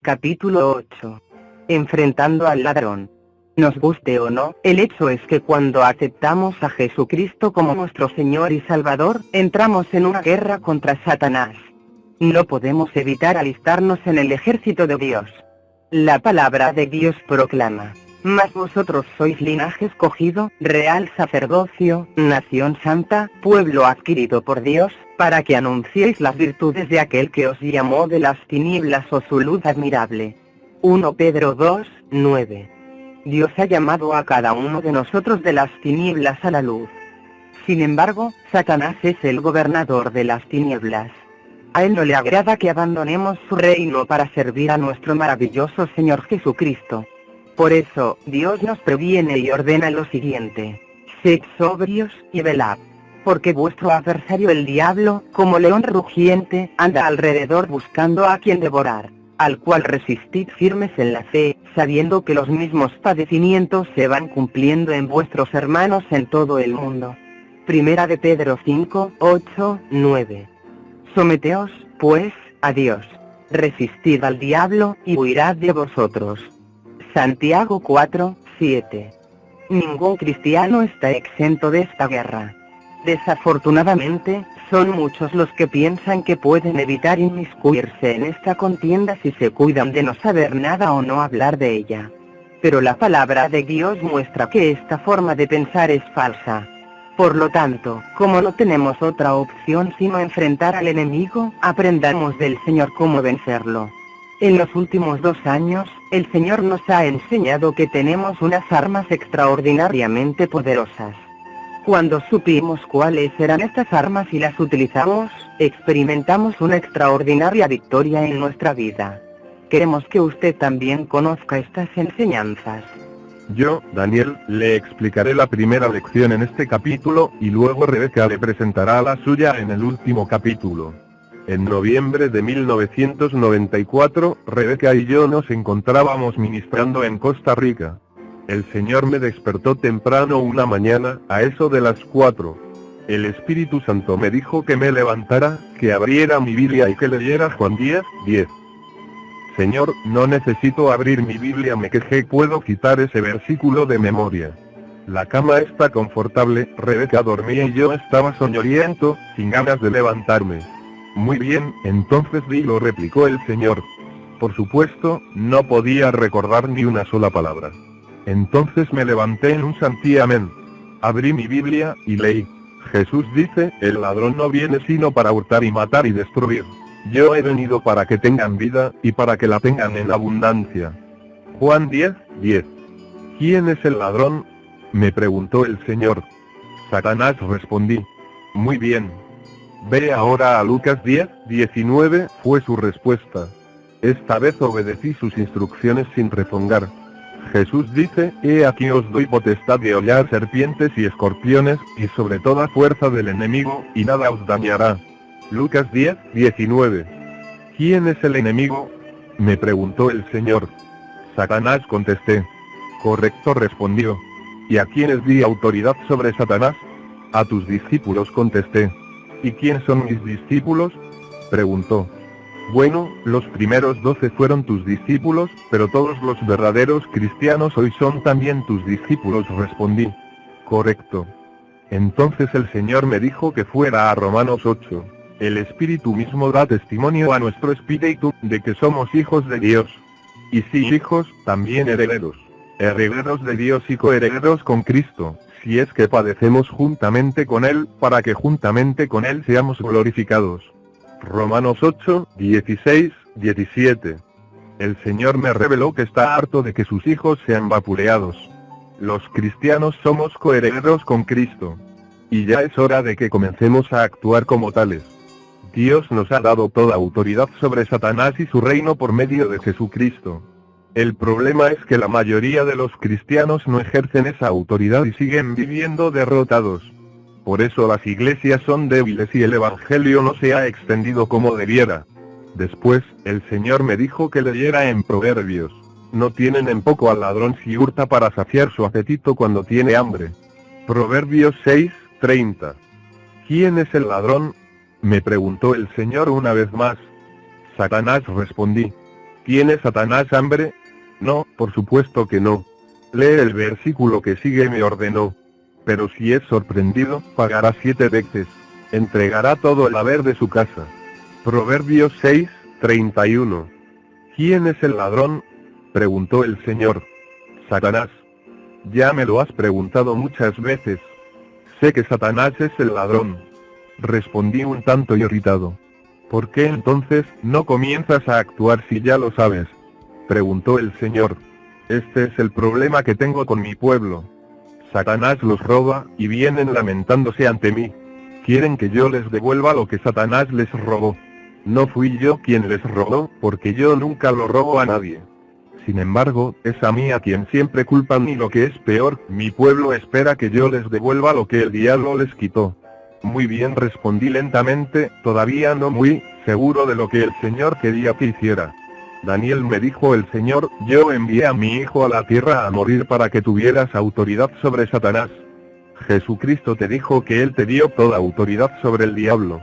Capítulo 8. Enfrentando al ladrón. Nos guste o no, el hecho es que cuando aceptamos a Jesucristo como nuestro Señor y Salvador, entramos en una guerra contra Satanás. No podemos evitar alistarnos en el ejército de Dios. La palabra de Dios proclama: mas vosotros sois linaje escogido, real sacerdocio, nación santa, pueblo adquirido por Dios, para que anunciéis las virtudes de aquel que os llamó de las tinieblas a su luz admirable. 1 Pedro 2, 9. Dios ha llamado a cada uno de nosotros de las tinieblas a la luz. Sin embargo, Satanás es el gobernador de las tinieblas. A él no le agrada que abandonemos su reino para servir a nuestro maravilloso Señor Jesucristo. Por eso, Dios nos previene y ordena lo siguiente: sed sobrios y velad. Porque vuestro adversario el diablo, como león rugiente, anda alrededor buscando a quien devorar, al cual resistid firmes en la fe, sabiendo que los mismos padecimientos se van cumpliendo en vuestros hermanos en todo el mundo. Primera de Pedro 5, 8, 9. Someteos, pues, a Dios. Resistid al diablo, y huirá de vosotros. Santiago 4, 7. Ningún cristiano está exento de esta guerra. Desafortunadamente, son muchos los que piensan que pueden evitar inmiscuirse en esta contienda si se cuidan de no saber nada o no hablar de ella. Pero la palabra de Dios muestra que esta forma de pensar es falsa. Por lo tanto, como no tenemos otra opción sino enfrentar al enemigo, aprendamos del Señor cómo vencerlo. En los últimos 2 años, el Señor nos ha enseñado que tenemos unas armas extraordinariamente poderosas. Cuando supimos cuáles eran estas armas y las utilizamos, experimentamos una extraordinaria victoria en nuestra vida. Queremos que usted también conozca estas enseñanzas. Yo, Daniel, le explicaré la primera lección en este capítulo, y luego Rebeca le presentará la suya en el último capítulo. En noviembre de 1994, Rebeca y yo nos encontrábamos ministrando en Costa Rica. El Señor me despertó temprano una mañana, a eso de las 4. El Espíritu Santo me dijo que me levantara, que abriera mi Biblia y que leyera Juan 10, 10. Señor, no necesito abrir mi Biblia, me quejé, puedo quitar ese versículo de memoria. La cama está confortable, Rebeca dormía y yo estaba soñoliento, sin ganas de levantarme. Muy bien, entonces dilo, replicó el Señor. Por supuesto, no podía recordar ni una sola palabra. Entonces me levanté en un santiamén. Abrí mi Biblia, y leí. Jesús dice, el ladrón no viene sino para hurtar y matar y destruir. Yo he venido para que tengan vida, y para que la tengan en abundancia. Juan 10, 10. ¿Quién es el ladrón?, me preguntó el Señor. Satanás, respondí. Muy bien. Ve ahora a Lucas 10, 19, fue su respuesta. Esta vez obedecí sus instrucciones sin repongar. Jesús dice, he aquí os doy potestad de hollar serpientes y escorpiones, y sobre toda fuerza del enemigo, y nada os dañará. Lucas 10, 19. ¿Quién es el enemigo?, me preguntó el Señor. Satanás, contesté. Correcto, respondió. ¿Y a quiénes di autoridad sobre Satanás? A tus discípulos, contesté. ¿Y quién son mis discípulos?, preguntó. Bueno, los primeros 12 fueron tus discípulos, pero todos los verdaderos cristianos hoy son también tus discípulos, respondí. Correcto. Entonces el Señor me dijo que fuera a Romanos 8. El Espíritu mismo da testimonio a nuestro espíritu, de que somos hijos de Dios. Y si hijos, también herederos. Herederos de Dios y coherederos con Cristo, si es que padecemos juntamente con Él, para que juntamente con Él seamos glorificados. Romanos 8, 16, 17. El Señor me reveló que está harto de que sus hijos sean vapuleados. Los cristianos somos coherederos con Cristo. Y ya es hora de que comencemos a actuar como tales. Dios nos ha dado toda autoridad sobre Satanás y su reino por medio de Jesucristo. El problema es que la mayoría de los cristianos no ejercen esa autoridad y siguen viviendo derrotados. Por eso las iglesias son débiles y el evangelio no se ha extendido como debiera. Después, el Señor me dijo que leyera en Proverbios. No tienen en poco al ladrón si hurta para saciar su apetito cuando tiene hambre. Proverbios 6, 30. ¿Quién es el ladrón?, me preguntó el Señor una vez más. Satanás, respondí. ¿Tiene Satanás hambre? No, por supuesto que no. Lee el versículo que sigue, me ordenó. Pero si es sorprendido, pagará 7 veces. Entregará todo el haber de su casa. Proverbios 6:31. ¿Quién es el ladrón?, preguntó el Señor. Satanás. Ya me lo has preguntado muchas veces. Sé que Satanás es el ladrón. Respondí un tanto irritado. ¿Por qué entonces no comienzas a actuar si ya lo sabes?, preguntó el Señor. Este es el problema que tengo con mi pueblo. Satanás los roba, y vienen lamentándose ante mí. Quieren que yo les devuelva lo que Satanás les robó. No fui yo quien les robó, porque yo nunca lo robo a nadie. Sin embargo, es a mí a quien siempre culpan, y lo que es peor, mi pueblo espera que yo les devuelva lo que el diablo les quitó. Muy bien, respondí lentamente, todavía no muy seguro de lo que el Señor quería que hiciera. Daniel, me dijo el Señor, yo envié a mi hijo a la tierra a morir para que tuvieras autoridad sobre Satanás. Jesucristo te dijo que él te dio toda autoridad sobre el diablo.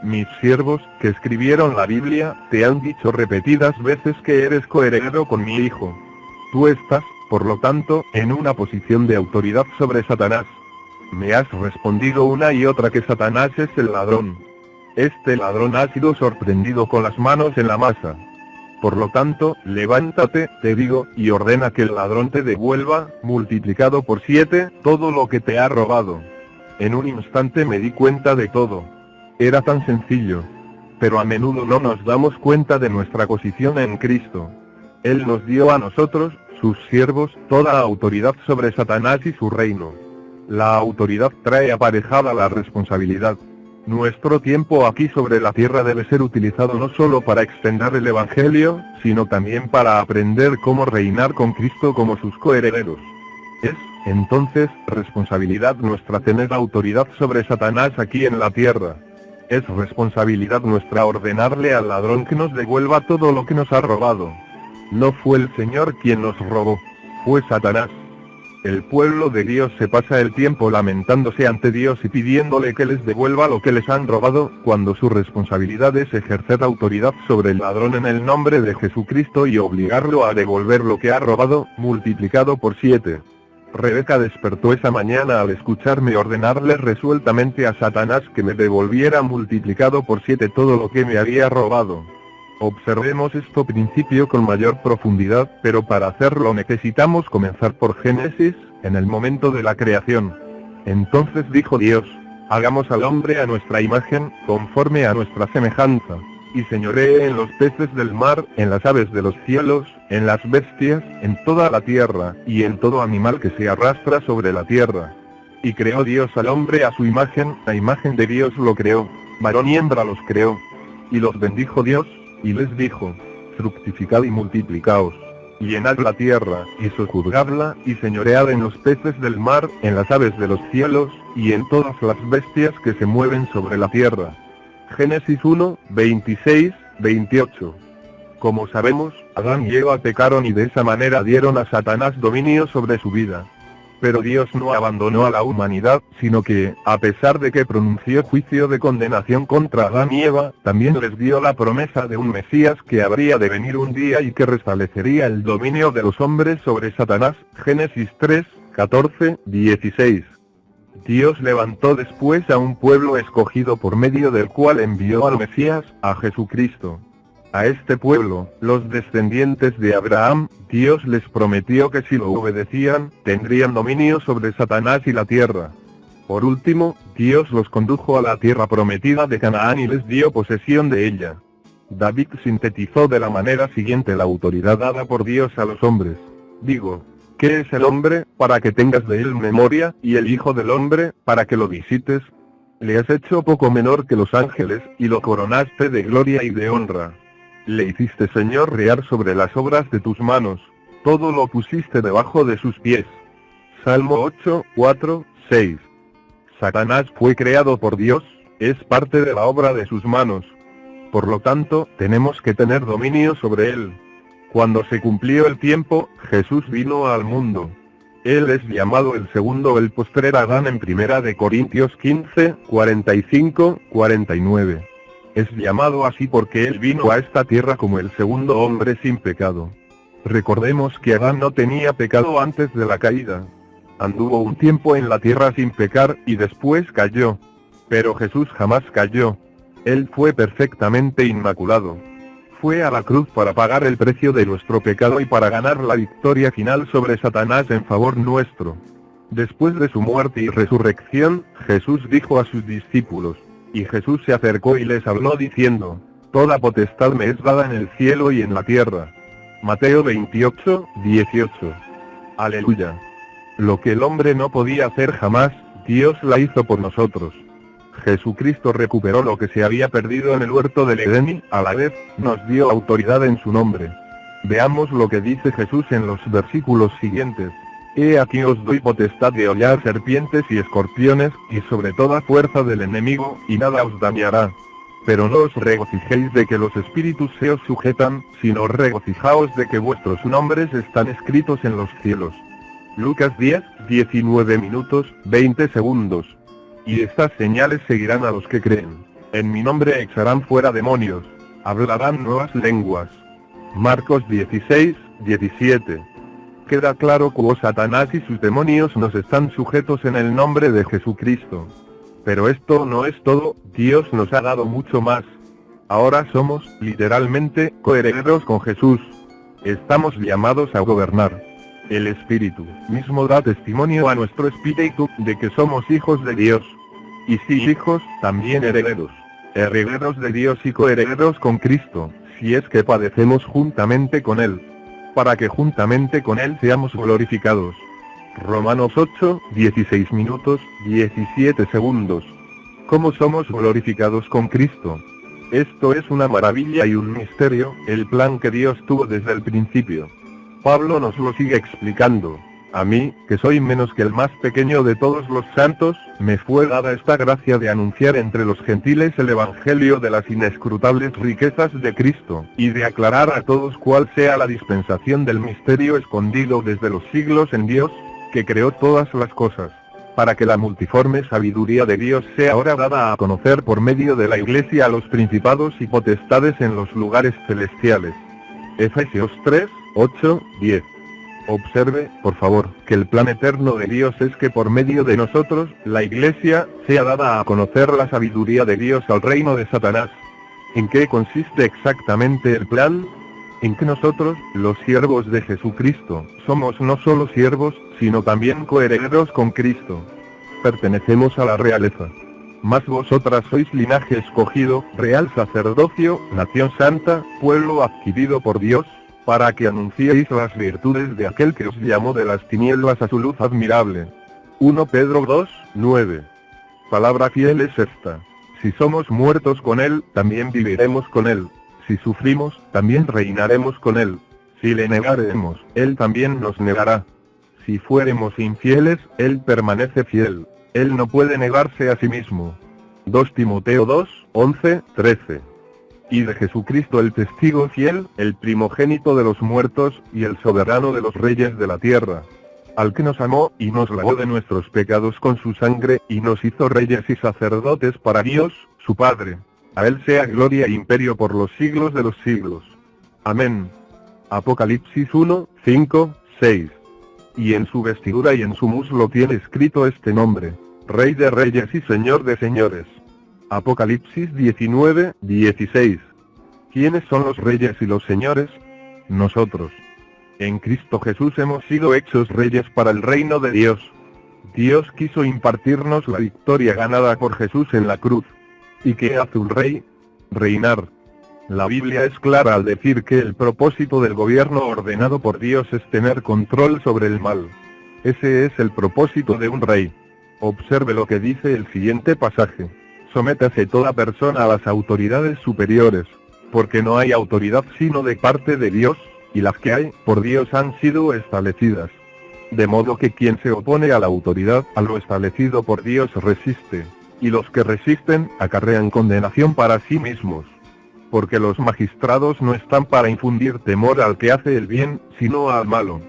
Mis siervos, que escribieron la Biblia, te han dicho repetidas veces que eres coheredero con mi hijo. Tú estás, por lo tanto, en una posición de autoridad sobre Satanás. Me has respondido una y otra que Satanás es el ladrón. Este ladrón ha sido sorprendido con las manos en la masa. Por lo tanto, levántate, te digo, y ordena que el ladrón te devuelva, multiplicado por 7, todo lo que te ha robado. En un instante me di cuenta de todo. Era tan sencillo. Pero a menudo no nos damos cuenta de nuestra posición en Cristo. Él nos dio a nosotros, sus siervos, toda autoridad sobre Satanás y su reino. La autoridad trae aparejada la responsabilidad. Nuestro tiempo aquí sobre la tierra debe ser utilizado no solo para extender el Evangelio, sino también para aprender cómo reinar con Cristo como sus coherederos. Es, entonces, responsabilidad nuestra tener autoridad sobre Satanás aquí en la tierra. Es responsabilidad nuestra ordenarle al ladrón que nos devuelva todo lo que nos ha robado. No fue el Señor quien nos robó, fue Satanás. El pueblo de Dios se pasa el tiempo lamentándose ante Dios y pidiéndole que les devuelva lo que les han robado, cuando su responsabilidad es ejercer autoridad sobre el ladrón en el nombre de Jesucristo y obligarlo a devolver lo que ha robado, multiplicado por 7. Rebeca despertó esa mañana al escucharme ordenarle resueltamente a Satanás que me devolviera multiplicado por 7 todo lo que me había robado. Observemos este principio con mayor profundidad, pero para hacerlo necesitamos comenzar por Génesis, en el momento de la creación. Entonces dijo Dios, hagamos al hombre a nuestra imagen, conforme a nuestra semejanza, y señoree en los peces del mar, en las aves de los cielos, en las bestias, en toda la tierra, y en todo animal que se arrastra sobre la tierra. Y creó Dios al hombre a su imagen, a imagen de Dios lo creó, varón y hembra los creó. Y los bendijo Dios, y les dijo, fructificad y multiplicaos, y llenad la tierra, y sojuzgadla, y señoread en los peces del mar, en las aves de los cielos, y en todas las bestias que se mueven sobre la tierra. Génesis 1, 26, 28. Como sabemos, Adán y Eva pecaron y de esa manera dieron a Satanás dominio sobre su vida. Pero Dios no abandonó a la humanidad, sino que, a pesar de que pronunció juicio de condenación contra Adán y Eva, también les dio la promesa de un Mesías que habría de venir un día y que restablecería el dominio de los hombres sobre Satanás. Génesis 3, 14, 16. Dios levantó después a un pueblo escogido por medio del cual envió al Mesías, a Jesucristo. A este pueblo, los descendientes de Abraham, Dios les prometió que si lo obedecían, tendrían dominio sobre Satanás y la tierra. Por último, Dios los condujo a la tierra prometida de Canaán y les dio posesión de ella. David sintetizó de la manera siguiente la autoridad dada por Dios a los hombres. Digo, ¿qué es el hombre, para que tengas de él memoria, y el hijo del hombre, para que lo visites? Le has hecho poco menor que los ángeles, y lo coronaste de gloria y de honra. Le hiciste señorear sobre las obras de tus manos, todo lo pusiste debajo de sus pies. Salmo 8, 4, 6. Satanás fue creado por Dios, es parte de la obra de sus manos. Por lo tanto, tenemos que tener dominio sobre él. Cuando se cumplió el tiempo, Jesús vino al mundo. Él es llamado el segundo o el postrer Adán en 1 Corintios 15, 45, 49. Es llamado así porque él vino a esta tierra como el segundo hombre sin pecado. Recordemos que Adán no tenía pecado antes de la caída. Anduvo un tiempo en la tierra sin pecar y después cayó. Pero Jesús jamás cayó. Él fue perfectamente inmaculado. Fue a la cruz para pagar el precio de nuestro pecado y para ganar la victoria final sobre Satanás en favor nuestro. Después de su muerte y resurrección, Jesús dijo a sus discípulos, y Jesús se acercó y les habló diciendo, toda potestad me es dada en el cielo y en la tierra. Mateo 28, 18. Aleluya. Lo que el hombre no podía hacer jamás, Dios la hizo por nosotros. Jesucristo recuperó lo que se había perdido en el huerto del Edén y, a la vez, nos dio autoridad en su nombre. Veamos lo que dice Jesús en los versículos siguientes. He aquí os doy potestad de hollar serpientes y escorpiones, y sobre toda fuerza del enemigo, y nada os dañará. Pero no os regocijéis de que los espíritus se os sujetan, sino regocijaos de que vuestros nombres están escritos en los cielos. Lucas 10, 19 minutos, 20 segundos. Y estas señales seguirán a los que creen. En mi nombre echarán fuera demonios. Hablarán nuevas lenguas. Marcos 16, 17. Queda claro que Satanás y sus demonios nos están sujetos en el nombre de Jesucristo. Pero esto no es todo, Dios nos ha dado mucho más. Ahora somos, literalmente, coherederos con Jesús. Estamos llamados a gobernar. El Espíritu mismo da testimonio a nuestro espíritu de que somos hijos de Dios. Y si hijos, también herederos. Herederos de Dios y coherederos con Cristo, si es que padecemos juntamente con Él. Para que juntamente con Él seamos glorificados. Romanos 8, 16 minutos, 17 segundos. ¿Cómo somos glorificados con Cristo? Esto es una maravilla y un misterio, el plan que Dios tuvo desde el principio. Pablo nos lo sigue explicando. A mí, que soy menos que el más pequeño de todos los santos, me fue dada esta gracia de anunciar entre los gentiles el evangelio de las inescrutables riquezas de Cristo, y de aclarar a todos cuál sea la dispensación del misterio escondido desde los siglos en Dios, que creó todas las cosas, para que la multiforme sabiduría de Dios sea ahora dada a conocer por medio de la Iglesia a los principados y potestades en los lugares celestiales. Efesios 3, 8, 10. Observe, por favor, que el plan eterno de Dios es que por medio de nosotros, la Iglesia, sea dada a conocer la sabiduría de Dios al reino de Satanás. ¿En qué consiste exactamente el plan? En que nosotros, los siervos de Jesucristo, somos no solo siervos, sino también coherederos con Cristo. Pertenecemos a la realeza. Mas vosotras sois linaje escogido, real sacerdocio, nación santa, pueblo adquirido por Dios, para que anunciéis las virtudes de aquel que os llamó de las tinieblas a su luz admirable. 1 Pedro 2, 9. Palabra fiel es esta. Si somos muertos con Él, también viviremos con Él. Si sufrimos, también reinaremos con Él. Si le negaremos, Él también nos negará. Si fuéremos infieles, Él permanece fiel. Él no puede negarse a sí mismo. 2 Timoteo 2, 11, 13. Y de Jesucristo el testigo fiel, el primogénito de los muertos, y el soberano de los reyes de la tierra. Al que nos amó, y nos lavó de nuestros pecados con su sangre, y nos hizo reyes y sacerdotes para Dios, su Padre. A Él sea gloria e imperio por los siglos de los siglos. Amén. Apocalipsis 1, 5, 6. Y en su vestidura y en su muslo tiene escrito este nombre: Rey de Reyes y Señor de Señores. Apocalipsis 19, 16. ¿Quiénes son los reyes y los señores? Nosotros. En Cristo Jesús hemos sido hechos reyes para el reino de Dios. Dios quiso impartirnos la victoria ganada por Jesús en la cruz. ¿Y qué hace un rey? Reinar. La Biblia es clara al decir que el propósito del gobierno ordenado por Dios es tener control sobre el mal. Ese es el propósito de un rey. Observe lo que dice el siguiente pasaje. Sométase toda persona a las autoridades superiores, porque no hay autoridad sino de parte de Dios, y las que hay, por Dios han sido establecidas. De modo que quien se opone a la autoridad, a lo establecido por Dios resiste, y los que resisten, acarrean condenación para sí mismos. Porque los magistrados no están para infundir temor al que hace el bien, sino al malo.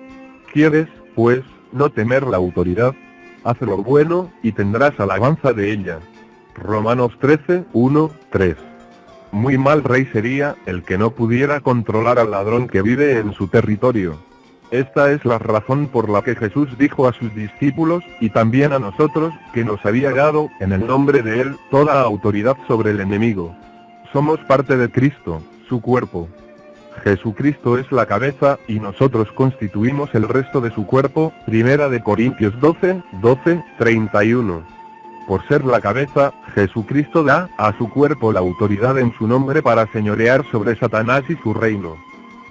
¿Quieres, pues, no temer la autoridad? Haz lo bueno, y tendrás alabanza de ella. Romanos 13, 1, 3. muy mal rey sería el que no pudiera controlar al ladrón que vive en su territorio. Esta es la razón por la que Jesús dijo a sus discípulos, y también a nosotros, que nos había dado, en el nombre de Él, toda autoridad sobre el enemigo. Somos parte de Cristo, su cuerpo. Jesucristo es la cabeza, y nosotros constituimos el resto de su cuerpo, 1 Corintios 12, 31. Por ser la cabeza, Jesucristo da a su cuerpo la autoridad en su nombre para señorear sobre Satanás y su reino.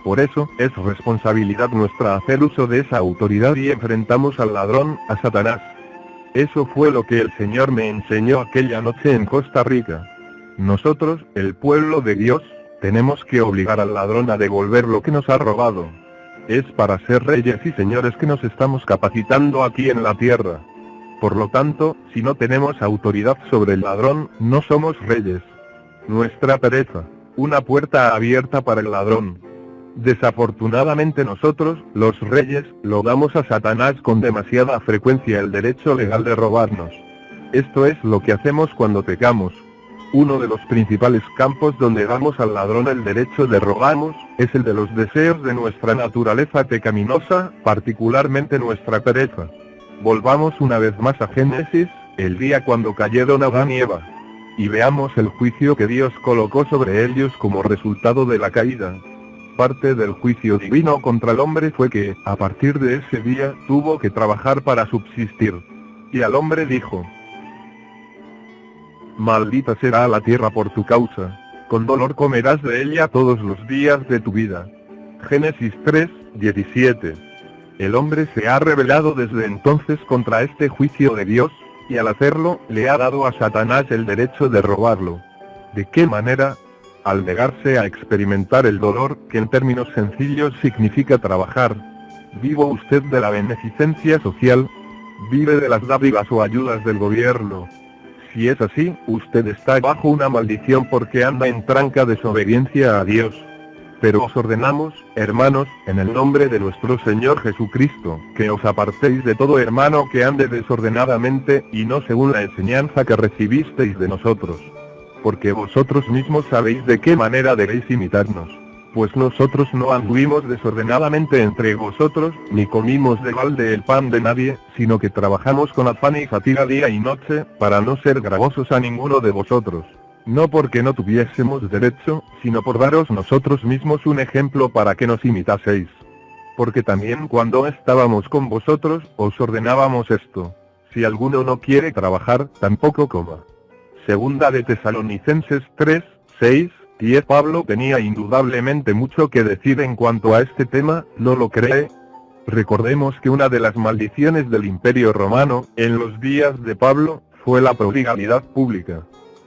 Por eso, es responsabilidad nuestra hacer uso de esa autoridad y enfrentamos al ladrón, a Satanás. Eso fue lo que el Señor me enseñó aquella noche en Costa Rica. Nosotros, el pueblo de Dios, tenemos que obligar al ladrón a devolver lo que nos ha robado. Es para ser reyes y señores que nos estamos capacitando aquí en la tierra. Por lo tanto, si no tenemos autoridad sobre el ladrón, no somos reyes. Nuestra pereza, una puerta abierta para el ladrón. Desafortunadamente nosotros, los reyes, lo damos a Satanás con demasiada frecuencia el derecho legal de robarnos. Esto es lo que hacemos cuando pecamos. Uno de los principales campos donde damos al ladrón el derecho de robarnos, es el de los deseos de nuestra naturaleza pecaminosa, particularmente nuestra pereza. Volvamos una vez más a Génesis, el día cuando cayeron Adán y Eva. Y veamos el juicio que Dios colocó sobre ellos como resultado de la caída. Parte del juicio divino contra el hombre fue que, a partir de ese día, tuvo que trabajar para subsistir. Y al hombre dijo: maldita será la tierra por tu causa, con dolor comerás de ella todos los días de tu vida. Génesis 3, 17. El hombre se ha rebelado desde entonces contra este juicio de Dios, y al hacerlo, le ha dado a Satanás el derecho de robarlo. ¿De qué manera? Al negarse a experimentar el dolor, que en términos sencillos significa trabajar. ¿Vive usted de la beneficencia social? ¿Vive de las dádivas o ayudas del gobierno? Si es así, usted está bajo una maldición porque anda en franca desobediencia a Dios. Pero os ordenamos, hermanos, en el nombre de nuestro Señor Jesucristo, que os apartéis de todo hermano que ande desordenadamente, y no según la enseñanza que recibisteis de nosotros. Porque vosotros mismos sabéis de qué manera debéis imitarnos. Pues nosotros no anduvimos desordenadamente entre vosotros, ni comimos de balde el pan de nadie, sino que trabajamos con afán y fatiga día y noche, para no ser gravosos a ninguno de vosotros. No porque no tuviésemos derecho, sino por daros nosotros mismos un ejemplo para que nos imitaseis. Porque también cuando estábamos con vosotros, os ordenábamos esto: si alguno no quiere trabajar, tampoco coma. Segunda de Tesalonicenses 3, 6, 10. Pablo tenía indudablemente mucho que decir en cuanto a este tema, ¿no lo cree? Recordemos que una de las maldiciones del Imperio Romano, en los días de Pablo, fue la prodigalidad pública.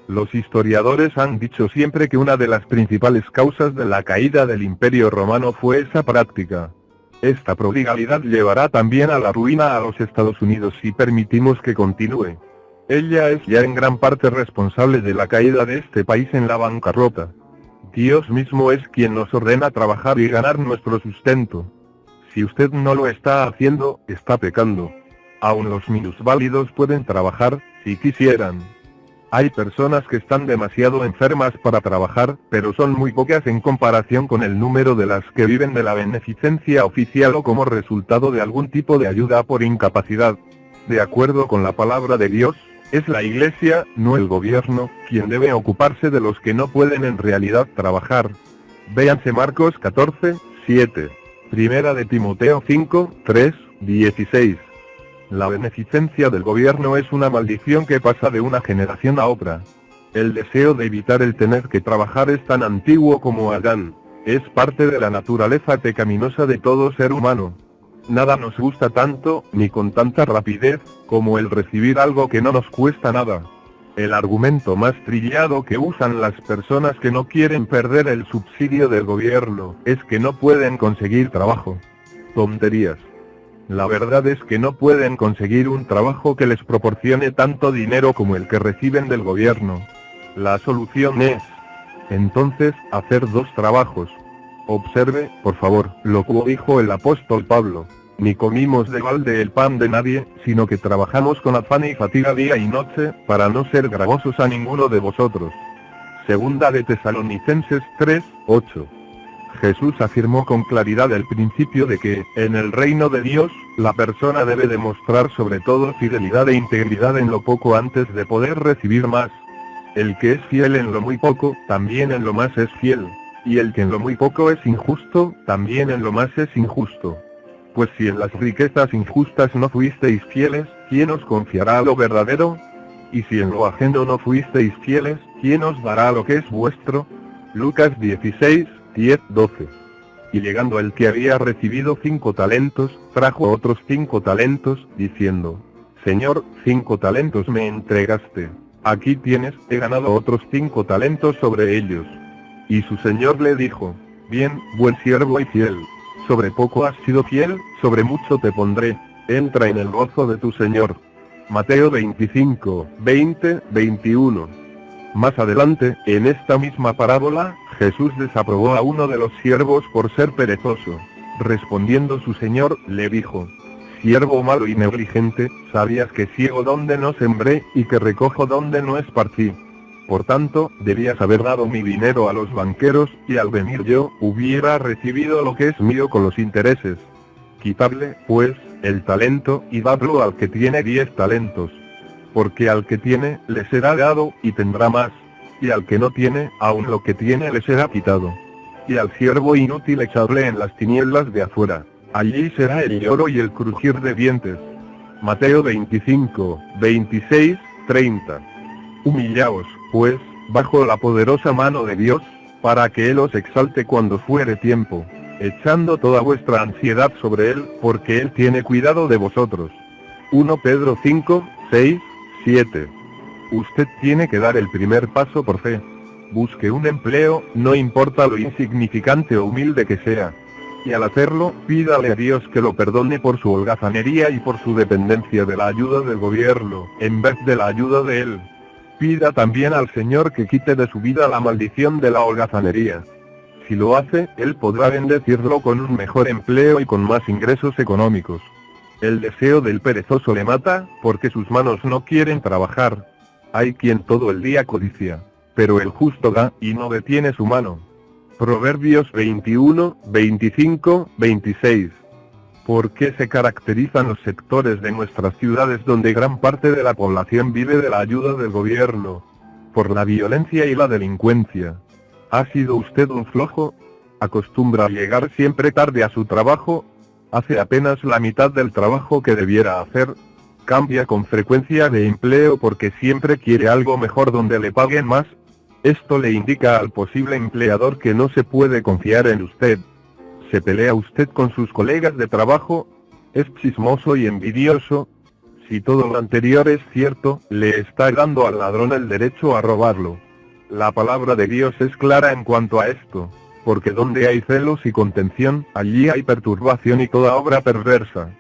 Los historiadores han dicho siempre que una de las principales causas de la caída del Imperio Romano fue esa práctica. Esta prodigalidad llevará también a la ruina a los Estados Unidos si permitimos que continúe. Ella es ya en gran parte responsable de la caída de este país en la bancarrota. Dios mismo es quien nos ordena trabajar y ganar nuestro sustento. Si usted no lo está haciendo, está pecando. Aún los minusválidos pueden trabajar, si quisieran. Hay personas que están demasiado enfermas para trabajar, pero son muy pocas en comparación con el número de las que viven de la beneficencia oficial o como resultado de algún tipo de ayuda por incapacidad. De acuerdo con la palabra de Dios, es la Iglesia, no el gobierno, quien debe ocuparse de los que no pueden en realidad trabajar. Véanse Marcos 14, 7. Primera de Timoteo 5, 3, 16. La beneficencia del gobierno es una maldición que pasa de una generación a otra. El deseo de evitar el tener que trabajar es tan antiguo como Adán. Es parte de la naturaleza pecaminosa de todo ser humano. Nada nos gusta tanto, ni con tanta rapidez, como el recibir algo que no nos cuesta nada. El argumento más trillado que usan las personas que no quieren perder el subsidio del gobierno, es que no pueden conseguir trabajo. Tonterías. La verdad es que no pueden conseguir un trabajo que les proporcione tanto dinero como el que reciben del gobierno. La solución es, entonces, hacer dos trabajos. Observe, por favor, lo que dijo el apóstol Pablo: ni comimos de balde el pan de nadie, sino que trabajamos con afán y fatiga día y noche, para no ser gravosos a ninguno de vosotros. Segunda de Tesalonicenses 3, 8. Jesús afirmó con claridad el principio de que, en el reino de Dios, la persona debe demostrar sobre todo fidelidad e integridad en lo poco antes de poder recibir más. El que es fiel en lo muy poco, también en lo más es fiel. Y el que en lo muy poco es injusto, también en lo más es injusto. Pues si en las riquezas injustas no fuisteis fieles, ¿quién os confiará lo verdadero? Y si en lo ajeno no fuisteis fieles, ¿quién os dará lo que es vuestro? Lucas 16, 10, 12. Y llegando el que había recibido 5 talentos, trajo otros 5 talentos, diciendo: Señor, 5 talentos me entregaste. Aquí tienes, he ganado otros 5 talentos sobre ellos. Y su señor le dijo: Bien, buen siervo y fiel. Sobre poco has sido fiel, sobre mucho te pondré. Entra en el gozo de tu señor. Mateo 25, 20, 21. Más adelante, en esta misma parábola, Jesús desaprobó a uno de los siervos por ser perezoso. Respondiendo su señor, le dijo: Siervo malo y negligente, sabías que ciego donde no sembré, y que recojo donde no esparcí. Por tanto, debías haber dado mi dinero a los banqueros, y al venir yo, hubiera recibido lo que es mío con los intereses. Quitadle, pues, el talento, y dadlo al que tiene 10 talentos. Porque al que tiene, le será dado, y tendrá más. Y al que no tiene, aun lo que tiene le será quitado. Y al siervo inútil echadle en las tinieblas de afuera. Allí será el lloro y el crujir de dientes. Mateo 25, 26, 30. Humillaos, pues, bajo la poderosa mano de Dios, para que Él os exalte cuando fuere tiempo, echando toda vuestra ansiedad sobre Él, porque Él tiene cuidado de vosotros. 1 Pedro 5, 6, 7. Usted tiene que dar el primer paso por fe. Busque un empleo, no importa lo insignificante o humilde que sea. Y al hacerlo, pídale a Dios que lo perdone por su holgazanería y por su dependencia de la ayuda del gobierno, en vez de la ayuda de Él. Pida también al Señor que quite de su vida la maldición de la holgazanería. Si lo hace, Él podrá bendecirlo con un mejor empleo y con más ingresos económicos. El deseo del perezoso le mata, porque sus manos no quieren trabajar. Hay quien todo el día codicia, pero el justo da, y no detiene su mano. Proverbios 21, 25, 26. ¿Por qué se caracterizan los sectores de nuestras ciudades donde gran parte de la población vive de la ayuda del gobierno? Por la violencia y la delincuencia. ¿Ha sido usted un flojo? ¿Acostumbra a llegar siempre tarde a su trabajo? ¿Hace apenas la mitad del trabajo que debiera hacer? ¿Cambia con frecuencia de empleo porque siempre quiere algo mejor donde le paguen más? Esto le indica al posible empleador que no se puede confiar en usted. ¿Se pelea usted con sus colegas de trabajo? ¿Es chismoso y envidioso? Si todo lo anterior es cierto, le está dando al ladrón el derecho a robarlo. La palabra de Dios es clara en cuanto a esto. Porque donde hay celos y contención, allí hay perturbación y toda obra perversa.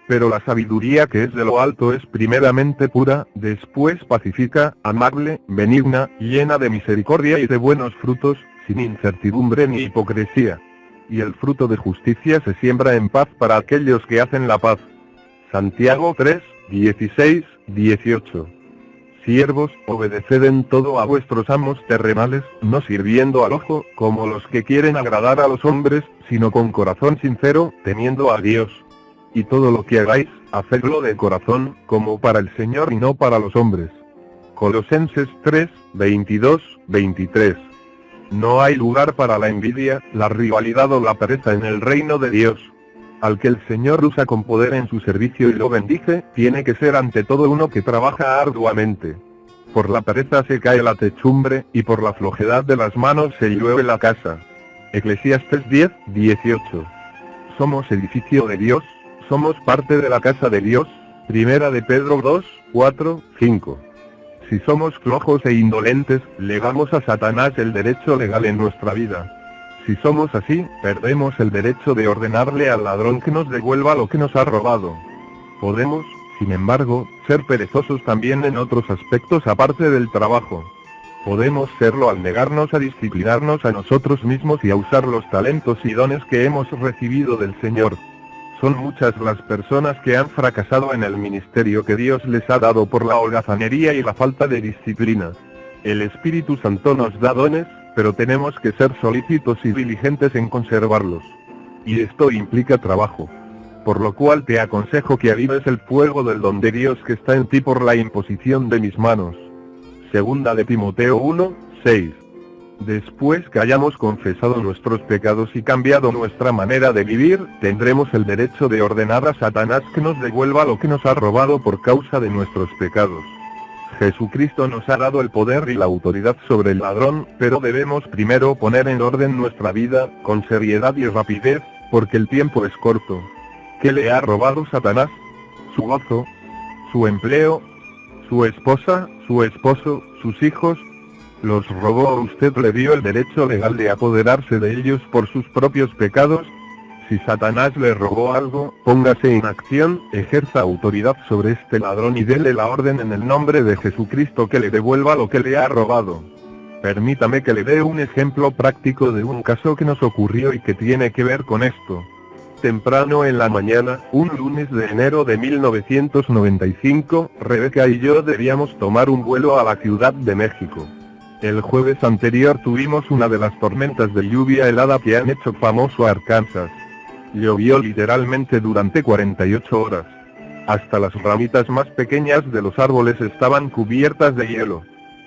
Pero la sabiduría que es de lo alto es primeramente pura, después pacífica, amable, benigna, llena de misericordia y de buenos frutos, sin incertidumbre ni hipocresía. Y el fruto de justicia se siembra en paz para aquellos que hacen la paz. Santiago 3, 16, 18. Siervos, obedeced en todo a vuestros amos terrenales, no sirviendo al ojo, como los que quieren agradar a los hombres, sino con corazón sincero, temiendo a Dios. Y todo lo que hagáis, hacedlo de corazón, como para el Señor y no para los hombres. Colosenses 3, 22, 23. No hay lugar para la envidia, la rivalidad o la pereza en el reino de Dios. Al que el Señor usa con poder en su servicio y lo bendice, tiene que ser ante todo uno que trabaja arduamente. Por la pereza se cae la techumbre, y por la flojedad de las manos se llueve la casa. Eclesiastes 10, 18. Somos edificio de Dios, somos parte de la casa de Dios. Primera de Pedro 2, 4, 5. Si somos flojos e indolentes, le damos a Satanás el derecho legal en nuestra vida. Si somos así, perdemos el derecho de ordenarle al ladrón que nos devuelva lo que nos ha robado. Podemos, sin embargo, ser perezosos también en otros aspectos aparte del trabajo. Podemos serlo al negarnos a disciplinarnos a nosotros mismos y a usar los talentos y dones que hemos recibido del Señor. Son muchas las personas que han fracasado en el ministerio que Dios les ha dado por la holgazanería y la falta de disciplina. El Espíritu Santo nos da dones, pero tenemos que ser solícitos y diligentes en conservarlos. Y esto implica trabajo. Por lo cual te aconsejo que avives el fuego del don de Dios que está en ti por la imposición de mis manos. Segunda de Timoteo 1:6. Después que hayamos confesado nuestros pecados y cambiado nuestra manera de vivir, tendremos el derecho de ordenar a Satanás que nos devuelva lo que nos ha robado por causa de nuestros pecados. Jesucristo nos ha dado el poder y la autoridad sobre el ladrón, pero debemos primero poner en orden nuestra vida, con seriedad y rapidez, porque el tiempo es corto. ¿Qué le ha robado Satanás? Su gozo, su empleo, su esposa, su esposo, sus hijos. ¿Los robó o usted le dio el derecho legal de apoderarse de ellos por sus propios pecados? Si Satanás le robó algo, póngase en acción, ejerza autoridad sobre este ladrón y dele la orden en el nombre de Jesucristo que le devuelva lo que le ha robado. Permítame que le dé un ejemplo práctico de un caso que nos ocurrió y que tiene que ver con esto. Temprano en la mañana, un lunes de enero de 1995, Rebeca y yo debíamos tomar un vuelo a la Ciudad de México. El jueves anterior tuvimos una de las tormentas de lluvia helada que han hecho famoso a Arkansas. Llovió literalmente durante 48 horas. Hasta las ramitas más pequeñas de los árboles estaban cubiertas de hielo.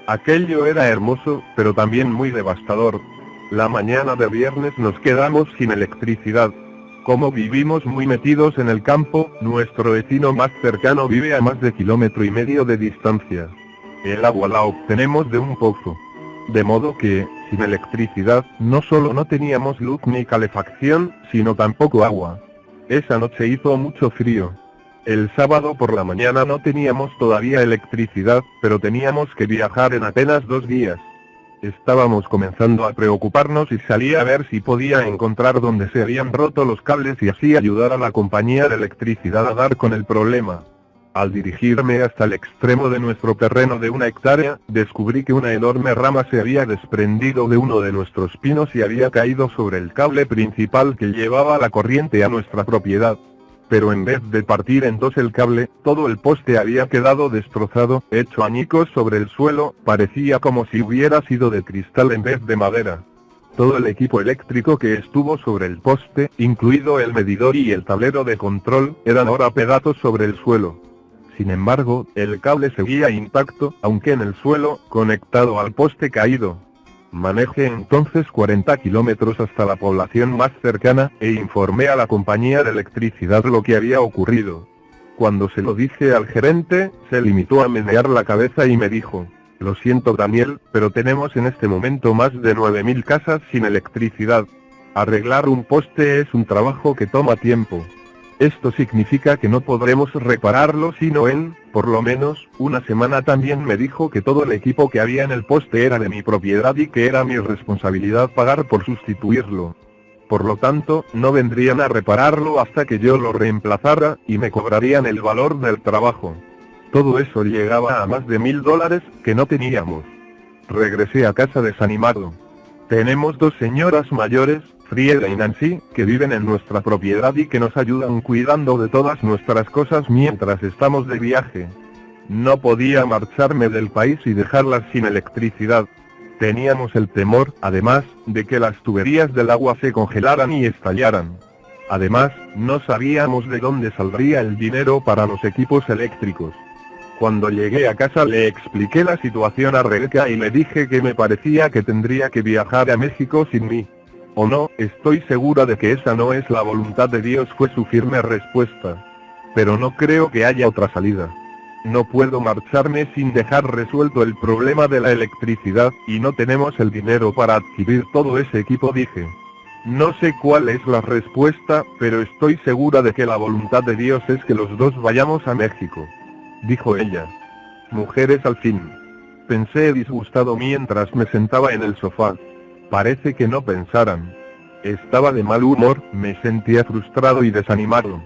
Aquello era hermoso, pero también muy devastador. La mañana de viernes nos quedamos sin electricidad. Como vivimos muy metidos en el campo, nuestro vecino más cercano vive a más de 1,5 kilómetros de distancia. El agua la obtenemos de un pozo. De modo que, sin electricidad, no solo no teníamos luz ni calefacción, sino tampoco agua. Esa noche hizo mucho frío. El sábado por la mañana no teníamos todavía electricidad, pero teníamos que viajar en apenas 2 días. Estábamos comenzando a preocuparnos y salí a ver si podía encontrar dónde se habían roto los cables y así ayudar a la compañía de electricidad a dar con el problema. Al dirigirme hasta el extremo de nuestro terreno de 1 hectárea, descubrí que una enorme rama se había desprendido de uno de nuestros pinos y había caído sobre el cable principal que llevaba la corriente a nuestra propiedad. Pero en vez de partir en dos el cable, todo el poste había quedado destrozado, hecho añicos sobre el suelo, parecía como si hubiera sido de cristal en vez de madera. Todo el equipo eléctrico que estuvo sobre el poste, incluido el medidor y el tablero de control, eran ahora pedazos sobre el suelo. Sin embargo, el cable seguía intacto, aunque en el suelo, conectado al poste caído. Manejé entonces 40 kilómetros hasta la población más cercana, e informé a la compañía de electricidad lo que había ocurrido. Cuando se lo dije al gerente, se limitó a menear la cabeza y me dijo: «Lo siento Daniel, pero tenemos en este momento más de 9.000 casas sin electricidad. Arreglar un poste es un trabajo que toma tiempo. Esto significa que no podremos repararlo sino en, por lo menos, 1 semana». También me dijo que todo el equipo que había en el poste era de mi propiedad y que era mi responsabilidad pagar por sustituirlo. Por lo tanto, no vendrían a repararlo hasta que yo lo reemplazara, y me cobrarían el valor del trabajo. Todo eso llegaba a más de $1,000 que no teníamos. Regresé a casa desanimado. Tenemos 2 señoras mayores, Frieda y Nancy, que viven en nuestra propiedad y que nos ayudan cuidando de todas nuestras cosas mientras estamos de viaje. No podía marcharme del país y dejarlas sin electricidad. Teníamos el temor, además, de que las tuberías del agua se congelaran y estallaran. Además, no sabíamos de dónde saldría el dinero para los equipos eléctricos. Cuando llegué a casa le expliqué la situación a Rebeca y le dije que me parecía que tendría que viajar a México sin mí. «Oh no, estoy segura de que esa no es la voluntad de Dios», fue su firme respuesta. «Pero no creo que haya otra salida. No puedo marcharme sin dejar resuelto el problema de la electricidad, y no tenemos el dinero para adquirir todo ese equipo», dije. «No sé cuál es la respuesta, pero estoy segura de que la voluntad de Dios es que los dos vayamos a México», dijo ella. «Mujeres al fin», pensé disgustado mientras me sentaba en el sofá. Parece que no pensaran. Estaba de mal humor, me sentía frustrado y desanimado.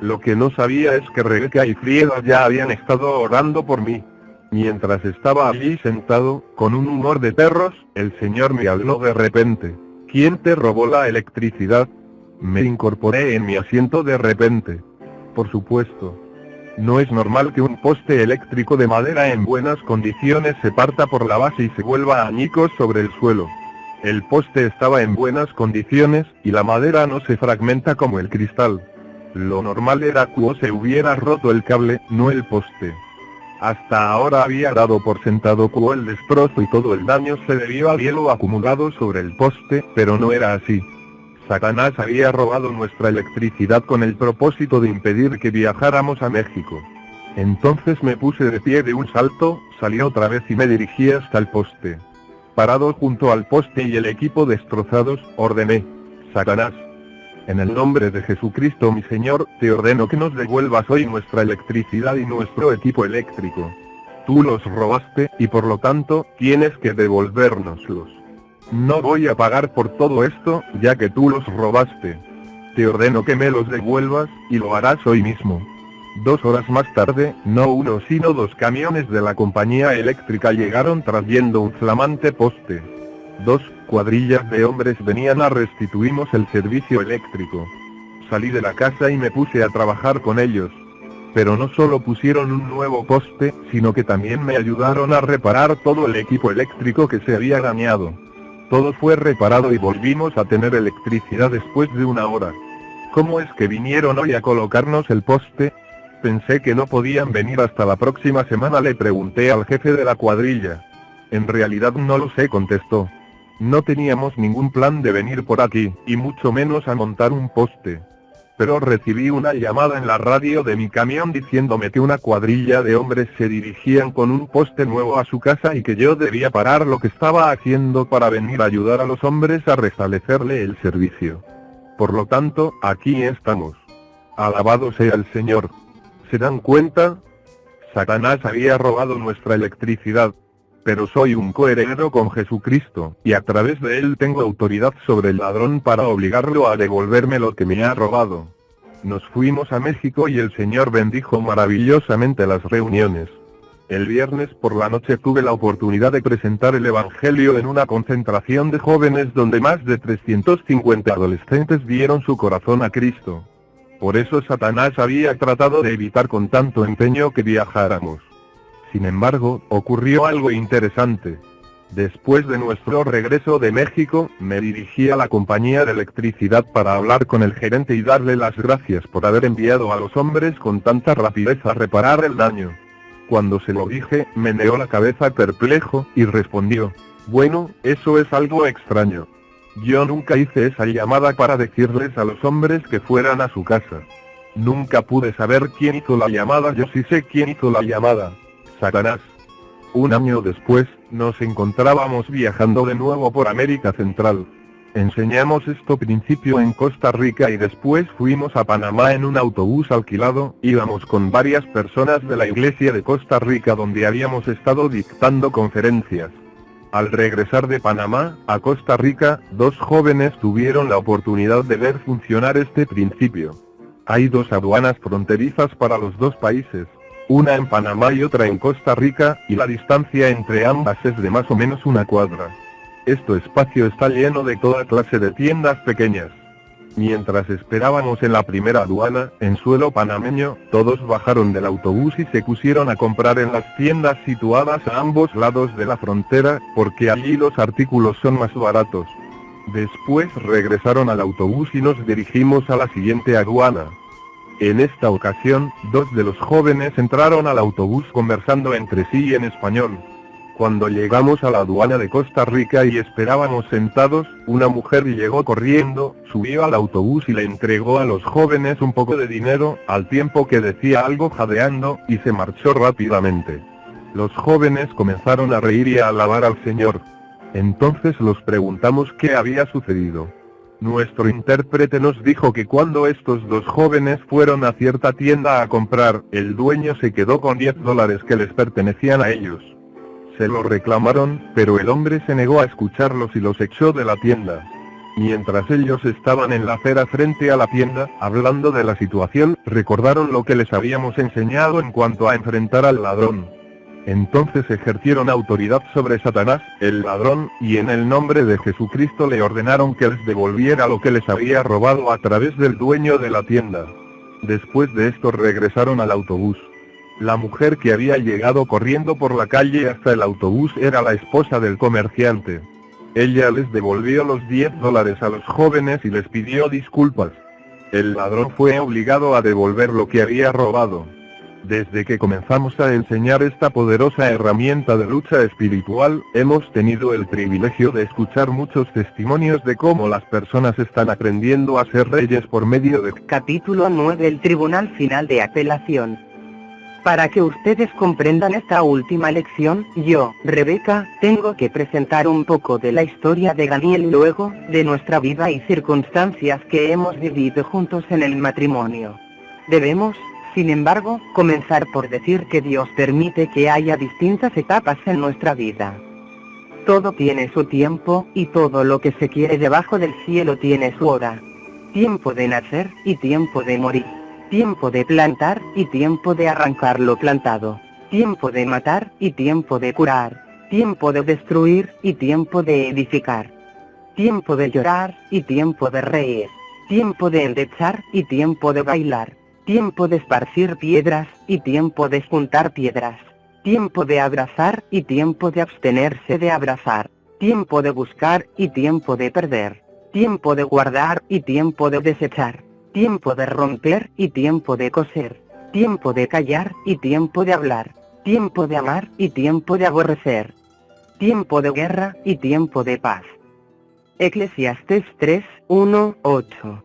Lo que no sabía es que Rebeca y Frieda ya habían estado orando por mí. Mientras estaba allí sentado, con un humor de perros, el Señor me habló de repente. «¿Quién te robó la electricidad?». Me incorporé en mi asiento de repente. «Por supuesto. No es normal que un poste eléctrico de madera en buenas condiciones se parta por la base y se vuelva añicos sobre el suelo. El poste estaba en buenas condiciones, y la madera no se fragmenta como el cristal. Lo normal era que se hubiera roto el cable, no el poste. Hasta ahora había dado por sentado que el destrozo y todo el daño se debió al hielo acumulado sobre el poste, pero no era así. Satanás había robado nuestra electricidad con el propósito de impedir que viajáramos a México. Entonces me puse de pie de un salto, salí otra vez y me dirigí hasta el poste. Parado junto al poste y el equipo destrozados, ordené: Satanás, en el nombre de Jesucristo mi Señor, te ordeno que nos devuelvas hoy nuestra electricidad y nuestro equipo eléctrico. Tú los robaste, y por lo tanto, tienes que devolvérnoslos. No voy a pagar por todo esto, ya que tú los robaste. Te ordeno que me los devuelvas, y lo harás hoy mismo. 2 horas más tarde, no uno sino 2 camiones de la compañía eléctrica llegaron trayendo un flamante poste. 2 cuadrillas de hombres venían a restituirnos el servicio eléctrico. Salí de la casa y me puse a trabajar con ellos. Pero no solo pusieron un nuevo poste, sino que también me ayudaron a reparar todo el equipo eléctrico que se había dañado. Todo fue reparado y volvimos a tener electricidad después de 1 hora. ¿Cómo es que vinieron hoy a colocarnos el poste? Pensé que no podían venir hasta la próxima semana, le pregunté al jefe de la cuadrilla. En realidad no lo sé, contestó. No teníamos ningún plan de venir por aquí, y mucho menos a montar un poste. Pero recibí una llamada en la radio de mi camión diciéndome que una cuadrilla de hombres se dirigían con un poste nuevo a su casa y que yo debía parar lo que estaba haciendo para venir a ayudar a los hombres a restablecerle el servicio. Por lo tanto, aquí estamos. Alabado sea el Señor. ¿Se dan cuenta? Satanás había robado nuestra electricidad. Pero soy un coheredero con Jesucristo, y a través de él tengo autoridad sobre el ladrón para obligarlo a devolverme lo que me ha robado. Nos fuimos a México y el Señor bendijo maravillosamente las reuniones. El viernes por la noche tuve la oportunidad de presentar el Evangelio en una concentración de jóvenes donde más de 350 adolescentes dieron su corazón a Cristo. Por eso Satanás había tratado de evitar con tanto empeño que viajáramos. Sin embargo, ocurrió algo interesante. Después de nuestro regreso de México, me dirigí a la compañía de electricidad para hablar con el gerente y darle las gracias por haber enviado a los hombres con tanta rapidez a reparar el daño. Cuando se lo dije, me negó la cabeza perplejo, y respondió: bueno, eso es algo extraño. Yo nunca hice esa llamada para decirles a los hombres que fueran a su casa. Nunca pude saber quién hizo la llamada. Yo sí sé quién hizo la llamada. Satanás. 1 año después, nos encontrábamos viajando de nuevo por América Central. Enseñamos este principio en Costa Rica y después fuimos a Panamá en un autobús alquilado. Íbamos con varias personas de la iglesia de Costa Rica donde habíamos estado dictando conferencias. Al regresar de Panamá a Costa Rica, 2 jóvenes tuvieron la oportunidad de ver funcionar este principio. Hay 2 aduanas fronterizas para los 2 países. Una en Panamá y otra en Costa Rica, y la distancia entre ambas es de más o menos 1 cuadra. Este espacio está lleno de toda clase de tiendas pequeñas. Mientras esperábamos en la primera aduana, en suelo panameño, todos bajaron del autobús y se pusieron a comprar en las tiendas situadas a ambos lados de la frontera, porque allí los artículos son más baratos. Después regresaron al autobús y nos dirigimos a la siguiente aduana. En esta ocasión, 2 de los jóvenes entraron al autobús conversando entre sí en español. Cuando llegamos a la aduana de Costa Rica y esperábamos sentados, una mujer llegó corriendo, subió al autobús y le entregó a los jóvenes un poco de dinero, al tiempo que decía algo jadeando, y se marchó rápidamente. Los jóvenes comenzaron a reír y a alabar al Señor. Entonces los preguntamos qué había sucedido. Nuestro intérprete nos dijo que cuando estos 2 jóvenes fueron a cierta tienda a comprar, el dueño se quedó con $10 que les pertenecían a ellos. Se lo reclamaron, pero el hombre se negó a escucharlos y los echó de la tienda. Mientras ellos estaban en la acera frente a la tienda, hablando de la situación, recordaron lo que les habíamos enseñado en cuanto a enfrentar al ladrón. Entonces ejercieron autoridad sobre Satanás, el ladrón, y en el nombre de Jesucristo le ordenaron que les devolviera lo que les había robado a través del dueño de la tienda. Después de esto regresaron al autobús. La mujer que había llegado corriendo por la calle hasta el autobús era la esposa del comerciante. Ella les devolvió los $10 a los jóvenes y les pidió disculpas. El ladrón fue obligado a devolver lo que había robado. Desde que comenzamos a enseñar esta poderosa herramienta de lucha espiritual, hemos tenido el privilegio de escuchar muchos testimonios de cómo las personas están aprendiendo a ser reyes por medio de... Capítulo 9. El Tribunal Final de Apelación. Para que ustedes comprendan esta última lección, yo, Rebeca, tengo que presentar un poco de la historia de Daniel y luego, de nuestra vida y circunstancias que hemos vivido juntos en el matrimonio. Debemos, sin embargo, comenzar por decir que Dios permite que haya distintas etapas en nuestra vida. Todo tiene su tiempo, y todo lo que se quiere debajo del cielo tiene su hora. Tiempo de nacer, y tiempo de morir. Tiempo de plantar, y tiempo de arrancar lo plantado. Tiempo de matar, y tiempo de curar. Tiempo de destruir, y tiempo de edificar. Tiempo de llorar, y tiempo de reír. Tiempo de endechar, y tiempo de bailar. Tiempo de esparcir piedras, y tiempo de juntar piedras. Tiempo de abrazar, y tiempo de abstenerse de abrazar. Tiempo de buscar, y tiempo de perder. Tiempo de guardar, y tiempo de desechar. Tiempo de romper, y tiempo de coser. Tiempo de callar, y tiempo de hablar. Tiempo de amar, y tiempo de aborrecer. Tiempo de guerra, y tiempo de paz. Eclesiastés 3, 1, 8.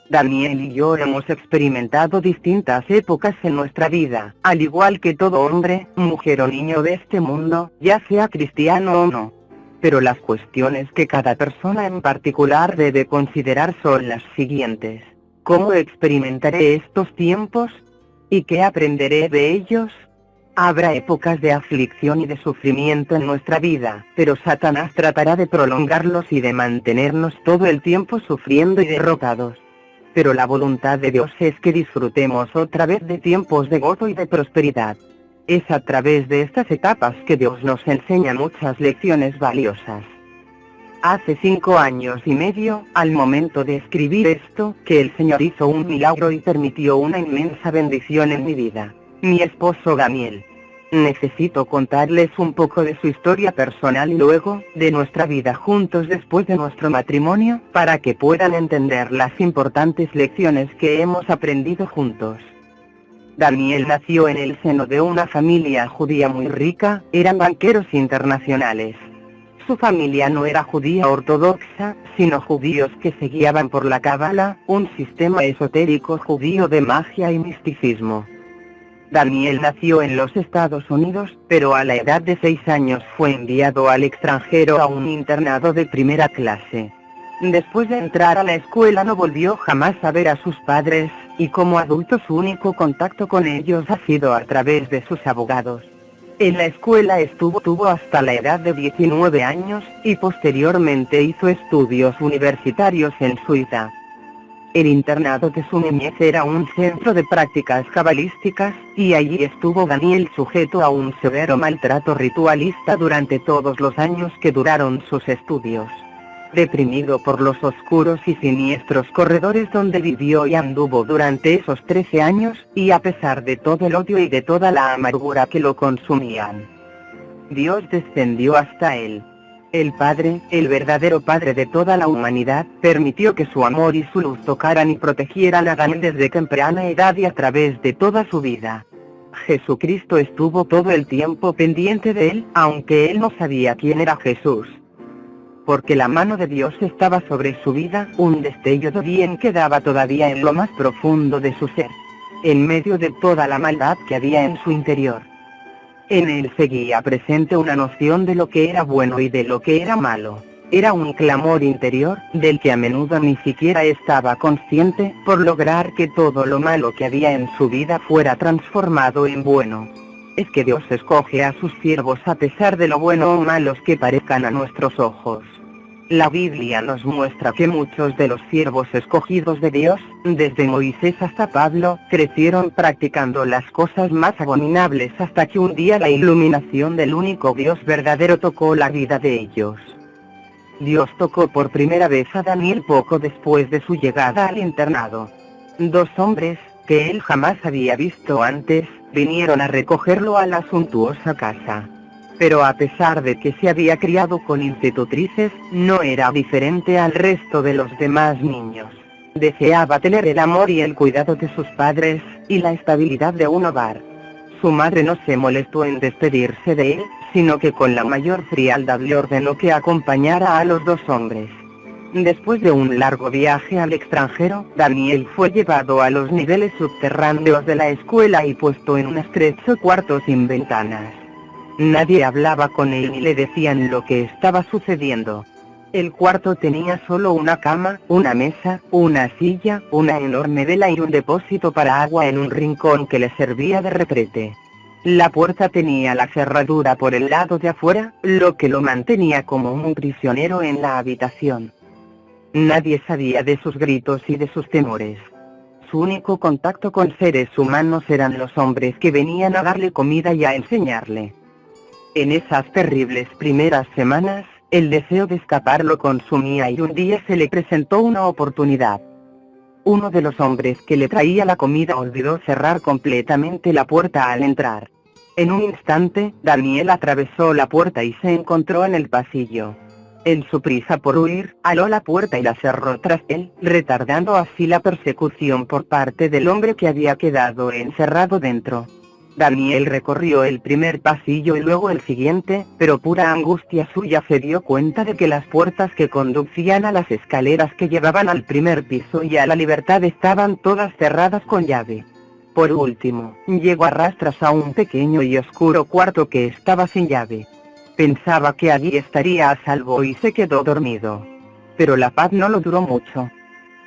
Daniel y yo hemos experimentado distintas épocas en nuestra vida, al igual que todo hombre, mujer o niño de este mundo, ya sea cristiano o no. Pero las cuestiones que cada persona en particular debe considerar son las siguientes. ¿Cómo experimentaré estos tiempos? ¿Y qué aprenderé de ellos? Habrá épocas de aflicción y de sufrimiento en nuestra vida, pero Satanás tratará de prolongarlos y de mantenernos todo el tiempo sufriendo y derrotados. Pero la voluntad de Dios es que disfrutemos otra vez de tiempos de gozo y de prosperidad. Es a través de estas etapas que Dios nos enseña muchas lecciones valiosas. Hace 5 años y medio, al momento de escribir esto, que el Señor hizo un milagro y permitió una inmensa bendición en mi vida. Mi esposo Daniel. Necesito contarles un poco de su historia personal y luego, de nuestra vida juntos después de nuestro matrimonio, para que puedan entender las importantes lecciones que hemos aprendido juntos. Daniel nació en el seno de una familia judía muy rica, eran banqueros internacionales. Su familia no era judía ortodoxa, sino judíos que se guiaban por la Cábala, un sistema esotérico judío de magia y misticismo. Daniel nació en los Estados Unidos, pero a la edad de 6 años fue enviado al extranjero a un internado de primera clase. Después de entrar a la escuela no volvió jamás a ver a sus padres, y como adulto su único contacto con ellos ha sido a través de sus abogados. En la escuela estuvo hasta la edad de 19 años, y posteriormente hizo estudios universitarios en Suiza. El internado de su niñez era un centro de prácticas cabalísticas, y allí estuvo Daniel sujeto a un severo maltrato ritualista durante todos los años que duraron sus estudios. Deprimido por los oscuros y siniestros corredores donde vivió y anduvo durante esos 13 años, y a pesar de todo el odio y de toda la amargura que lo consumían, Dios descendió hasta él. El Padre, el verdadero Padre de toda la humanidad, permitió que su amor y su luz tocaran y protegieran a Daniel desde temprana edad y a través de toda su vida. Jesucristo estuvo todo el tiempo pendiente de él, aunque él no sabía quién era Jesús. Porque la mano de Dios estaba sobre su vida, un destello de bien quedaba todavía en lo más profundo de su ser, en medio de toda la maldad que había en su interior. En él seguía presente una noción de lo que era bueno y de lo que era malo. Era un clamor interior, del que a menudo ni siquiera estaba consciente, por lograr que todo lo malo que había en su vida fuera transformado en bueno. Es que Dios escoge a sus siervos a pesar de lo bueno o malos que parezcan a nuestros ojos. La Biblia nos muestra que muchos de los siervos escogidos de Dios, desde Moisés hasta Pablo, crecieron practicando las cosas más abominables hasta que un día la iluminación del único Dios verdadero tocó la vida de ellos. Dios tocó por primera vez a Daniel poco después de su llegada al internado. 2 hombres, que él jamás había visto antes, vinieron a recogerlo a la suntuosa casa. Pero a pesar de que se había criado con institutrices, no era diferente al resto de los demás niños. Deseaba tener el amor y el cuidado de sus padres, y la estabilidad de un hogar. Su madre no se molestó en despedirse de él, sino que con la mayor frialdad le ordenó que acompañara a los dos hombres. Después de un largo viaje al extranjero, Daniel fue llevado a los niveles subterráneos de la escuela y puesto en un estrecho cuarto sin ventanas. Nadie hablaba con él ni le decían lo que estaba sucediendo. El cuarto tenía solo una cama, una mesa, una silla, una enorme vela y un depósito para agua en un rincón que le servía de retrete. La puerta tenía la cerradura por el lado de afuera, lo que lo mantenía como un prisionero en la habitación. Nadie sabía de sus gritos y de sus temores. Su único contacto con seres humanos eran los hombres que venían a darle comida y a enseñarle. En esas terribles primeras semanas, el deseo de escapar lo consumía y un día se le presentó una oportunidad. Uno de los hombres que le traía la comida olvidó cerrar completamente la puerta al entrar. En un instante, Daniel atravesó la puerta y se encontró en el pasillo. En su prisa por huir, aló la puerta y la cerró tras él, retardando así la persecución por parte del hombre que había quedado encerrado dentro. Daniel recorrió el primer pasillo y luego el siguiente, pero pura angustia suya se dio cuenta de que las puertas que conducían a las escaleras que llevaban al primer piso y a la libertad estaban todas cerradas con llave. Por último, llegó a rastras a un pequeño y oscuro cuarto que estaba sin llave. Pensaba que allí estaría a salvo y se quedó dormido. Pero la paz no lo duró mucho.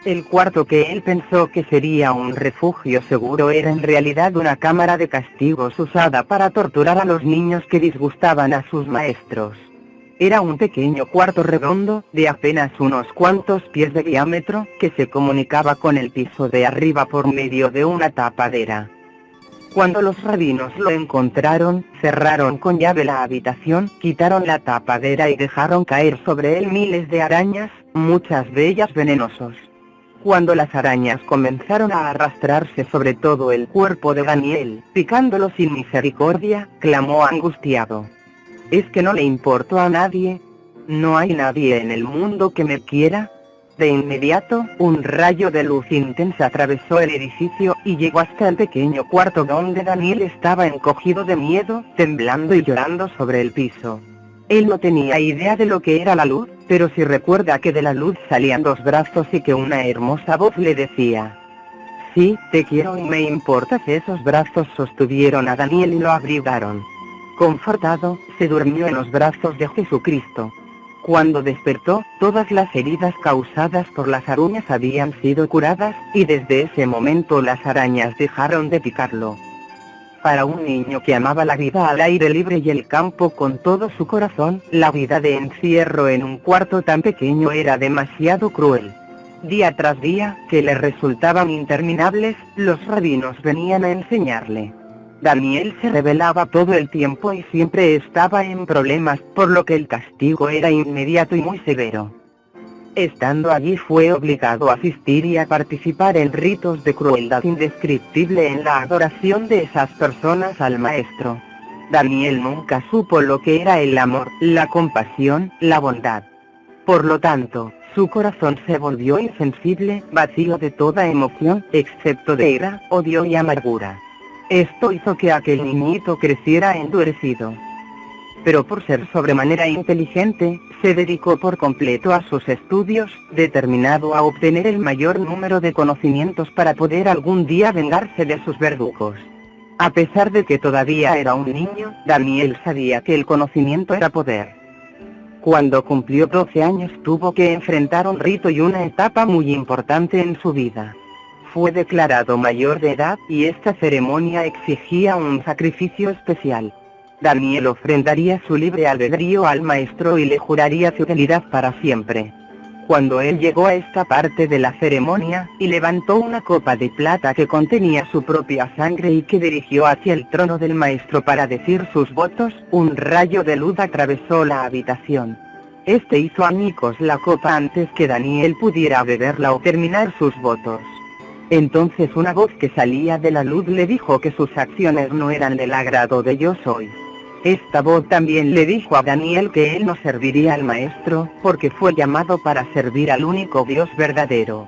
El cuarto que él pensó que sería un refugio seguro era en realidad una cámara de castigos usada para torturar a los niños que disgustaban a sus maestros. Era un pequeño cuarto redondo, de apenas unos cuantos pies de diámetro, que se comunicaba con el piso de arriba por medio de una tapadera. Cuando los rabinos lo encontraron, cerraron con llave la habitación, quitaron la tapadera y dejaron caer sobre él miles de arañas, muchas de ellas venenosos. Cuando las arañas comenzaron a arrastrarse sobre todo el cuerpo de Daniel, picándolo sin misericordia, clamó angustiado: ¿Es que no le importo a nadie? ¿No hay nadie en el mundo que me quiera? De inmediato, un rayo de luz intensa atravesó el edificio y llegó hasta el pequeño cuarto donde Daniel estaba encogido de miedo, temblando y llorando sobre el piso. Él no tenía idea de lo que era la luz, pero sí recuerda que de la luz salían dos brazos y que una hermosa voz le decía: sí, te quiero y me importas. Esos brazos sostuvieron a Daniel y lo abrigaron. Confortado, se durmió en los brazos de Jesucristo. Cuando despertó, todas las heridas causadas por las arañas habían sido curadas, y desde ese momento las arañas dejaron de picarlo. Para un niño que amaba la vida al aire libre y el campo con todo su corazón, la vida de encierro en un cuarto tan pequeño era demasiado cruel. Día tras día, que le resultaban interminables, los rabinos venían a enseñarle. Daniel se rebelaba todo el tiempo y siempre estaba en problemas, por lo que el castigo era inmediato y muy severo. Estando allí fue obligado a asistir y a participar en ritos de crueldad indescriptible en la adoración de esas personas al maestro. Daniel nunca supo lo que era el amor, la compasión, la bondad. Por lo tanto, su corazón se volvió insensible, vacío de toda emoción, excepto de ira, odio y amargura. Esto hizo que aquel niñito creciera endurecido. Pero por ser sobremanera inteligente, se dedicó por completo a sus estudios, determinado a obtener el mayor número de conocimientos para poder algún día vengarse de sus verdugos. A pesar de que todavía era un niño, Daniel sabía que el conocimiento era poder. Cuando cumplió 12 años tuvo que enfrentar un rito y una etapa muy importante en su vida. Fue declarado mayor de edad, y esta ceremonia exigía un sacrificio especial. Daniel ofrendaría su libre albedrío al maestro y le juraría fidelidad para siempre. Cuando él llegó a esta parte de la ceremonia, y levantó una copa de plata que contenía su propia sangre y que dirigió hacia el trono del maestro para decir sus votos, un rayo de luz atravesó la habitación. Este hizo añicos la copa antes que Daniel pudiera beberla o terminar sus votos. Entonces una voz que salía de la luz le dijo que sus acciones no eran del agrado de Yo Soy. Esta voz también le dijo a Daniel que él no serviría al maestro, porque fue llamado para servir al único Dios verdadero.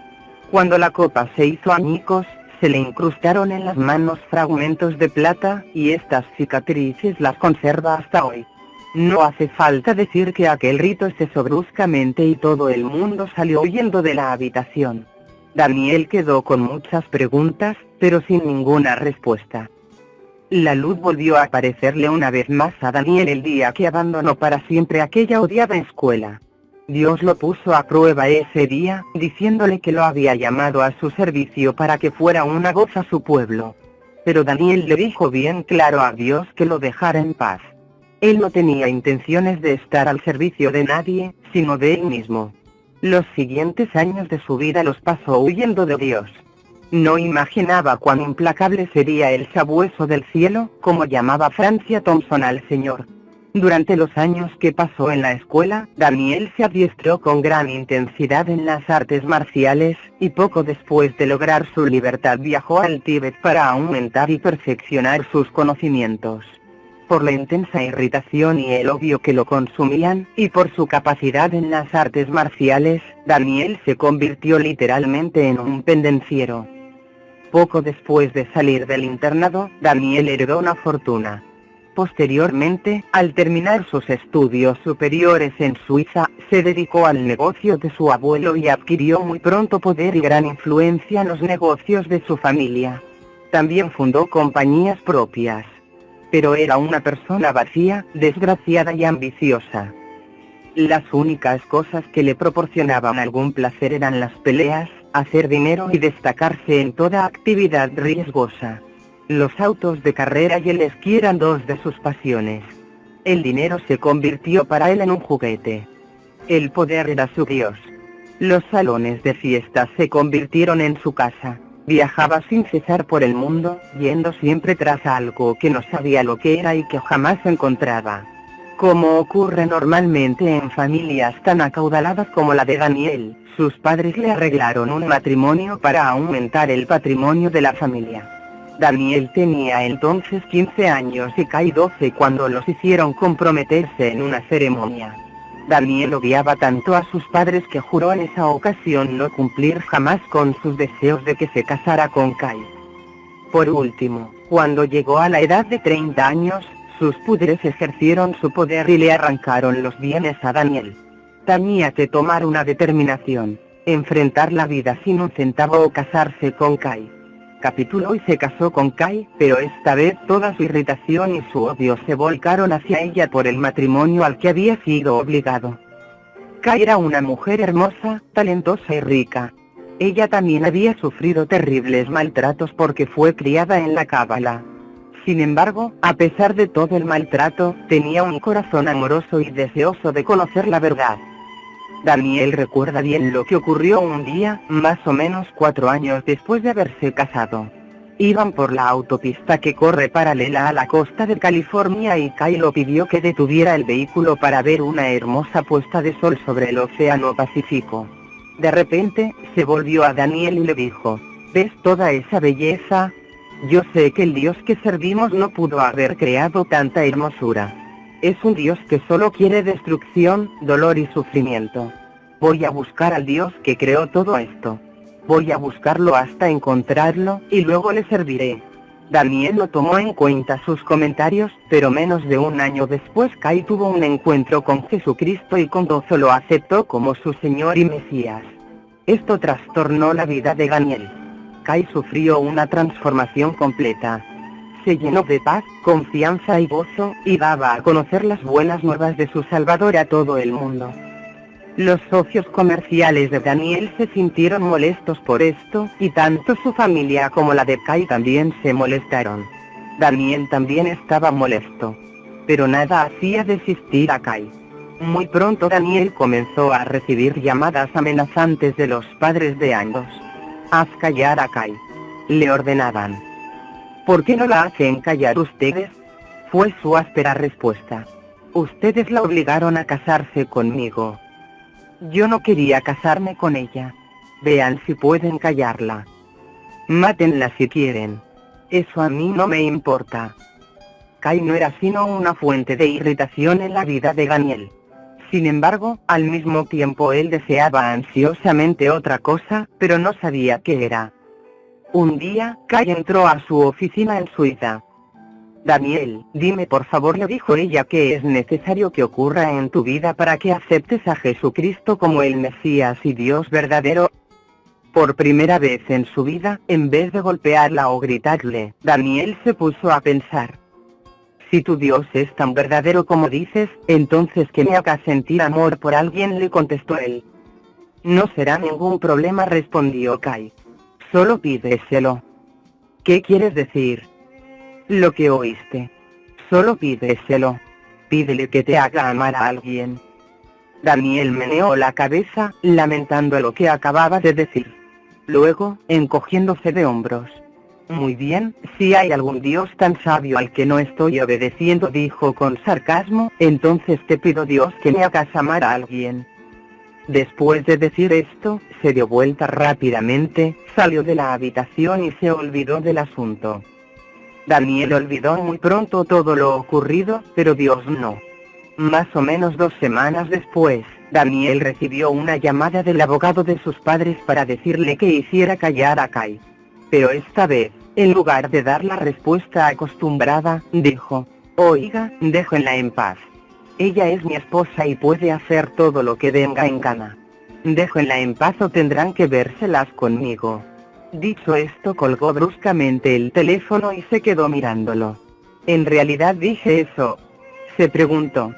Cuando la copa se hizo añicos, se le incrustaron en las manos fragmentos de plata, y estas cicatrices las conserva hasta hoy. No hace falta decir que aquel rito cesó bruscamente y todo el mundo salió huyendo de la habitación. Daniel quedó con muchas preguntas, pero sin ninguna respuesta. La luz volvió a aparecerle una vez más a Daniel el día que abandonó para siempre aquella odiada escuela. Dios lo puso a prueba ese día, diciéndole que lo había llamado a su servicio para que fuera una voz a su pueblo. Pero Daniel le dijo bien claro a Dios que lo dejara en paz. Él no tenía intenciones de estar al servicio de nadie, sino de él mismo. Los siguientes años de su vida los pasó huyendo de Dios. No imaginaba cuán implacable sería el sabueso del cielo, como llamaba Francia Thompson al Señor. Durante los años que pasó en la escuela, Daniel se adiestró con gran intensidad en las artes marciales, y poco después de lograr su libertad viajó al Tíbet para aumentar y perfeccionar sus conocimientos. Por la intensa irritación y el odio que lo consumían, y por su capacidad en las artes marciales, Daniel se convirtió literalmente en un pendenciero. Poco después de salir del internado, Daniel heredó una fortuna. Posteriormente, al terminar sus estudios superiores en Suiza, se dedicó al negocio de su abuelo y adquirió muy pronto poder y gran influencia en los negocios de su familia. También fundó compañías propias. Pero era una persona vacía, desgraciada y ambiciosa. Las únicas cosas que le proporcionaban algún placer eran las peleas, hacer dinero y destacarse en toda actividad riesgosa. Los autos de carrera y el esquí eran dos de sus pasiones. El dinero se convirtió para él en un juguete. El poder era su Dios. Los salones de fiestas se convirtieron en su casa. Viajaba sin cesar por el mundo, yendo siempre tras algo que no sabía lo que era y que jamás encontraba. Como ocurre normalmente en familias tan acaudaladas como la de Daniel, sus padres le arreglaron un matrimonio para aumentar el patrimonio de la familia. Daniel tenía entonces 15 años y Kai 12 cuando los hicieron comprometerse en una ceremonia. Daniel odiaba tanto a sus padres que juró en esa ocasión no cumplir jamás con sus deseos de que se casara con Kai. Por último, cuando llegó a la edad de 30 años, sus padres ejercieron su poder y le arrancaron los bienes a Daniel. Tenía que tomar una determinación, enfrentar la vida sin un centavo o casarse con Kai. Capítulo y se casó con Kai, pero esta vez toda su irritación y su odio se volcaron hacia ella por el matrimonio al que había sido obligado. Kai era una mujer hermosa, talentosa y rica. Ella también había sufrido terribles maltratos porque fue criada en la cábala. Sin embargo, a pesar de todo el maltrato, tenía un corazón amoroso y deseoso de conocer la verdad. Daniel recuerda bien lo que ocurrió un día, más o menos 4 años después de haberse casado. Iban por la autopista que corre paralela a la costa de California y Kai lo pidió que detuviera el vehículo para ver una hermosa puesta de sol sobre el océano Pacífico. De repente, se volvió a Daniel y le dijo: ¿ves toda esa belleza? Yo sé que el Dios que servimos no pudo haber creado tanta hermosura. Es un Dios que solo quiere destrucción, dolor y sufrimiento. Voy a buscar al Dios que creó todo esto. Voy a buscarlo hasta encontrarlo, y luego le serviré. Daniel no tomó en cuenta sus comentarios, pero menos de un año después Kai tuvo un encuentro con Jesucristo y con gozo lo aceptó como su Señor y Mesías. Esto trastornó la vida de Daniel. Kai sufrió una transformación completa. Se llenó de paz, confianza y gozo, y daba a conocer las buenas nuevas de su Salvador a todo el mundo. Los socios comerciales de Daniel se sintieron molestos por esto, y tanto su familia como la de Kai también se molestaron. Daniel también estaba molesto. Pero nada hacía desistir a Kai. Muy pronto Daniel comenzó a recibir llamadas amenazantes de los padres de ambos. «Haz callar a Kai», le ordenaban. «¿Por qué no la hacen callar ustedes?», fue su áspera respuesta. «Ustedes la obligaron a casarse conmigo. Yo no quería casarme con ella. Vean si pueden callarla». Mátenla si quieren. Eso a mí no me importa. Kai no era sino una fuente de irritación en la vida de Daniel. Sin embargo, al mismo tiempo él deseaba ansiosamente otra cosa, pero no sabía qué era. Un día, Kai entró a su oficina en Suiza. Daniel, dime por favor, le dijo ella, qué es necesario que ocurra en tu vida para que aceptes a Jesucristo como el Mesías y Dios verdadero. Por primera vez en su vida, en vez de golpearla o gritarle, Daniel se puso a pensar. Si tu Dios es tan verdadero como dices, entonces que me haga sentir amor por alguien, le contestó él. No será ningún problema, respondió Kai. Solo pídeselo. ¿Qué quieres decir? Lo que oíste. Solo pídeselo. Pídele que te haga amar a alguien. Daniel meneó la cabeza, lamentando lo que acababa de decir. Luego, encogiéndose de hombros. Muy bien, si hay algún Dios tan sabio al que no estoy obedeciendo, dijo con sarcasmo, entonces te pido, Dios, que me hagas amar a alguien. Después de decir esto, se dio vuelta rápidamente, salió de la habitación y se olvidó del asunto. Daniel olvidó muy pronto todo lo ocurrido, pero Dios no. Más o menos 2 semanas después, Daniel recibió una llamada del abogado de sus padres para decirle que hiciera callar a Kai. Pero esta vez, en lugar de dar la respuesta acostumbrada, dijo, oiga, déjenla en paz. Ella es mi esposa y puede hacer todo lo que venga en gana. Déjenla en paz o tendrán que vérselas conmigo. Dicho esto, colgó bruscamente el teléfono y se quedó mirándolo. ¿En realidad dije eso?, se preguntó.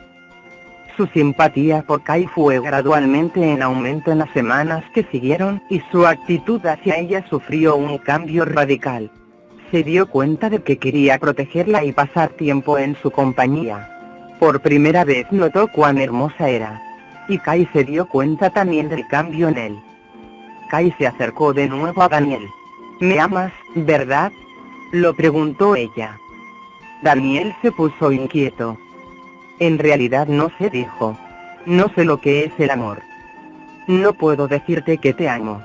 Su simpatía por Kai fue gradualmente en aumento en las semanas que siguieron, y su actitud hacia ella sufrió un cambio radical. Se dio cuenta de que quería protegerla y pasar tiempo en su compañía. Por primera vez notó cuán hermosa era. Y Kai se dio cuenta también del cambio en él. Kai se acercó de nuevo a Daniel. ¿Me amas, verdad?, lo preguntó ella. Daniel se puso inquieto. En realidad no sé, dijo. No sé lo que es el amor. No puedo decirte que te amo.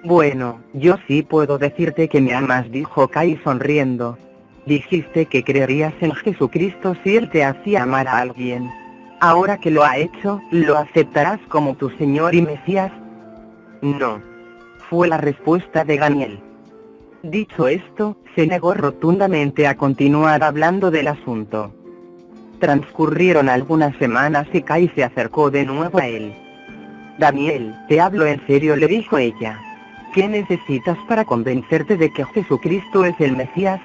Bueno, yo sí puedo decirte que me amas, dijo Kai sonriendo. Dijiste que creerías en Jesucristo si él te hacía amar a alguien. Ahora que lo ha hecho, ¿lo aceptarás como tu Señor y Mesías? No. Fue la respuesta de Daniel. Dicho esto, se negó rotundamente a continuar hablando del asunto. Transcurrieron algunas semanas y Kai se acercó de nuevo a él. Daniel, te hablo en serio, le dijo ella. ¿Qué necesitas para convencerte de que Jesucristo es el Mesías?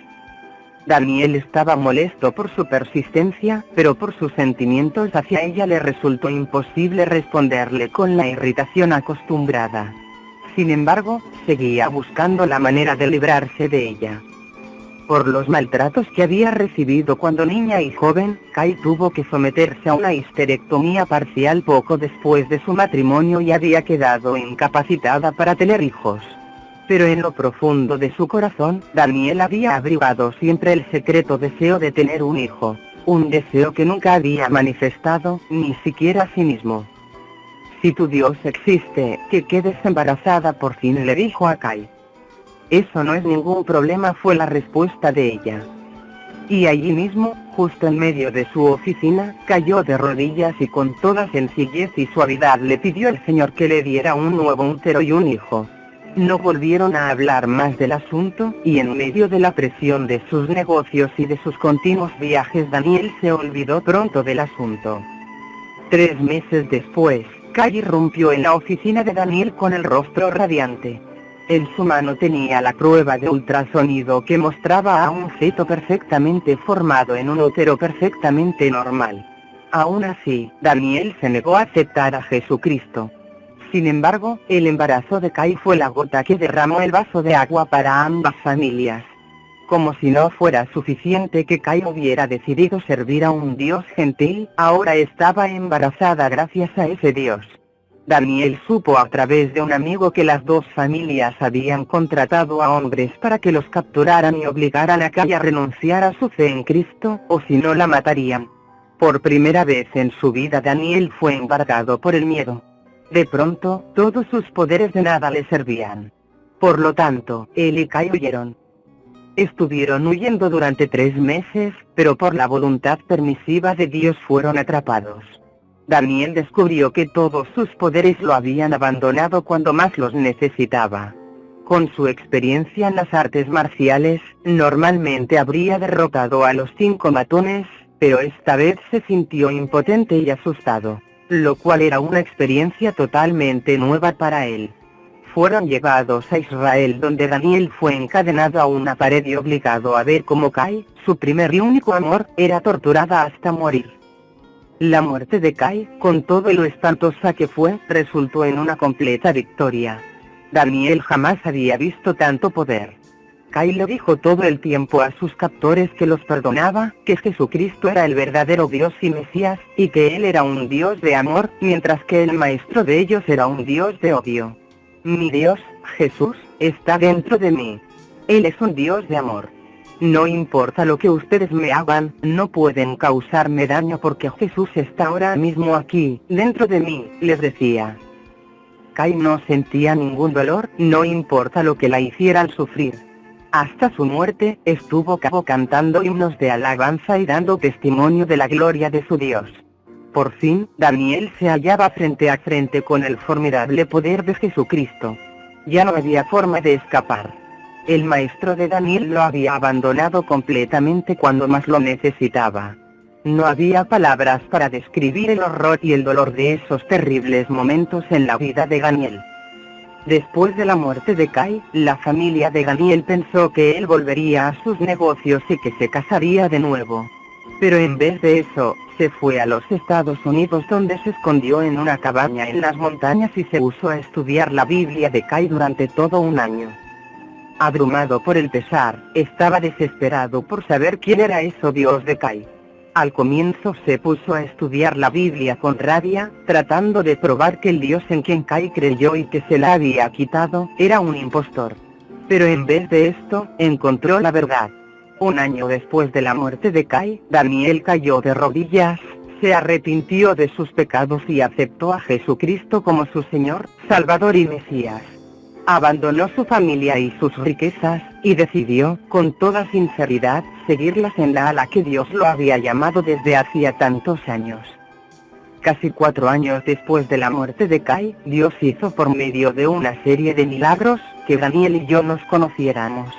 Daniel estaba molesto por su persistencia, pero por sus sentimientos hacia ella le resultó imposible responderle con la irritación acostumbrada. Sin embargo, seguía buscando la manera de librarse de ella. Por los maltratos que había recibido cuando niña y joven, Kai tuvo que someterse a una histerectomía parcial poco después de su matrimonio y había quedado incapacitada para tener hijos. Pero en lo profundo de su corazón, Daniel había abrigado siempre el secreto deseo de tener un hijo, un deseo que nunca había manifestado, ni siquiera a sí mismo. Si tu Dios existe, que quedes embarazada por fin, le dijo a Kai. Eso no es ningún problema, fue la respuesta de ella. Y allí mismo, justo en medio de su oficina, cayó de rodillas y con toda sencillez y suavidad le pidió al Señor que le diera un nuevo útero y un hijo. No volvieron a hablar más del asunto, y en medio de la presión de sus negocios y de sus continuos viajes, Daniel se olvidó pronto del asunto. 3 meses después, Kai irrumpió en la oficina de Daniel con el rostro radiante. En su mano tenía la prueba de ultrasonido que mostraba a un feto perfectamente formado en un útero perfectamente normal. Aún así, Daniel se negó a aceptar a Jesucristo. Sin embargo, el embarazo de Kai fue la gota que derramó el vaso de agua para ambas familias. Como si no fuera suficiente que Kai hubiera decidido servir a un Dios gentil, ahora estaba embarazada gracias a ese Dios. Daniel supo a través de un amigo que las 2 familias habían contratado a hombres para que los capturaran y obligaran a Kai a renunciar a su fe en Cristo, o si no la matarían. Por primera vez en su vida Daniel fue embargado por el miedo. De pronto, todos sus poderes de nada le servían. Por lo tanto, él y Kai huyeron. Estuvieron huyendo durante 3 meses, pero por la voluntad permisiva de Dios fueron atrapados. Daniel descubrió que todos sus poderes lo habían abandonado cuando más los necesitaba. Con su experiencia en las artes marciales, normalmente habría derrotado a los 5 matones, pero esta vez se sintió impotente y asustado, lo cual era una experiencia totalmente nueva para él. Fueron llevados a Israel, donde Daniel fue encadenado a una pared y obligado a ver cómo Kai, su primer y único amor, era torturada hasta morir. La muerte de Kai, con todo lo espantosa que fue, resultó en una completa victoria. Daniel jamás había visto tanto poder. Kai le dijo todo el tiempo a sus captores que los perdonaba, que Jesucristo era el verdadero Dios y Mesías, y que él era un Dios de amor, mientras que el maestro de ellos era un Dios de odio. Mi Dios, Jesús, está dentro de mí. Él es un Dios de amor. No importa lo que ustedes me hagan, no pueden causarme daño porque Jesús está ahora mismo aquí, dentro de mí, les decía. Kai no sentía ningún dolor, no importa lo que la hicieran sufrir. Hasta su muerte, estuvo cantando himnos de alabanza y dando testimonio de la gloria de su Dios. Por fin, Daniel se hallaba frente a frente con el formidable poder de Jesucristo. Ya no había forma de escapar. El maestro de Daniel lo había abandonado completamente cuando más lo necesitaba. No había palabras para describir el horror y el dolor de esos terribles momentos en la vida de Daniel. Después de la muerte de Kai, la familia de Daniel pensó que él volvería a sus negocios y que se casaría de nuevo. Pero en vez de eso, se fue a los Estados Unidos, donde se escondió en una cabaña en las montañas y se puso a estudiar la Biblia de Kai durante todo un año. Abrumado por el pesar, estaba desesperado por saber quién era ese Dios de Kai. Al comienzo se puso a estudiar la Biblia con rabia, tratando de probar que el Dios en quien Kai creyó y que se la había quitado, era un impostor. Pero en vez de esto, encontró la verdad. Un año después de la muerte de Kai, Daniel cayó de rodillas, se arrepintió de sus pecados y aceptó a Jesucristo como su Señor, Salvador y Mesías. Abandonó su familia y sus riquezas, y decidió, con toda sinceridad, seguirlas en la a la que Dios lo había llamado desde hacía tantos años. Casi 4 años después de la muerte de Kai, Dios hizo por medio de una serie de milagros, que Daniel y yo nos conociéramos.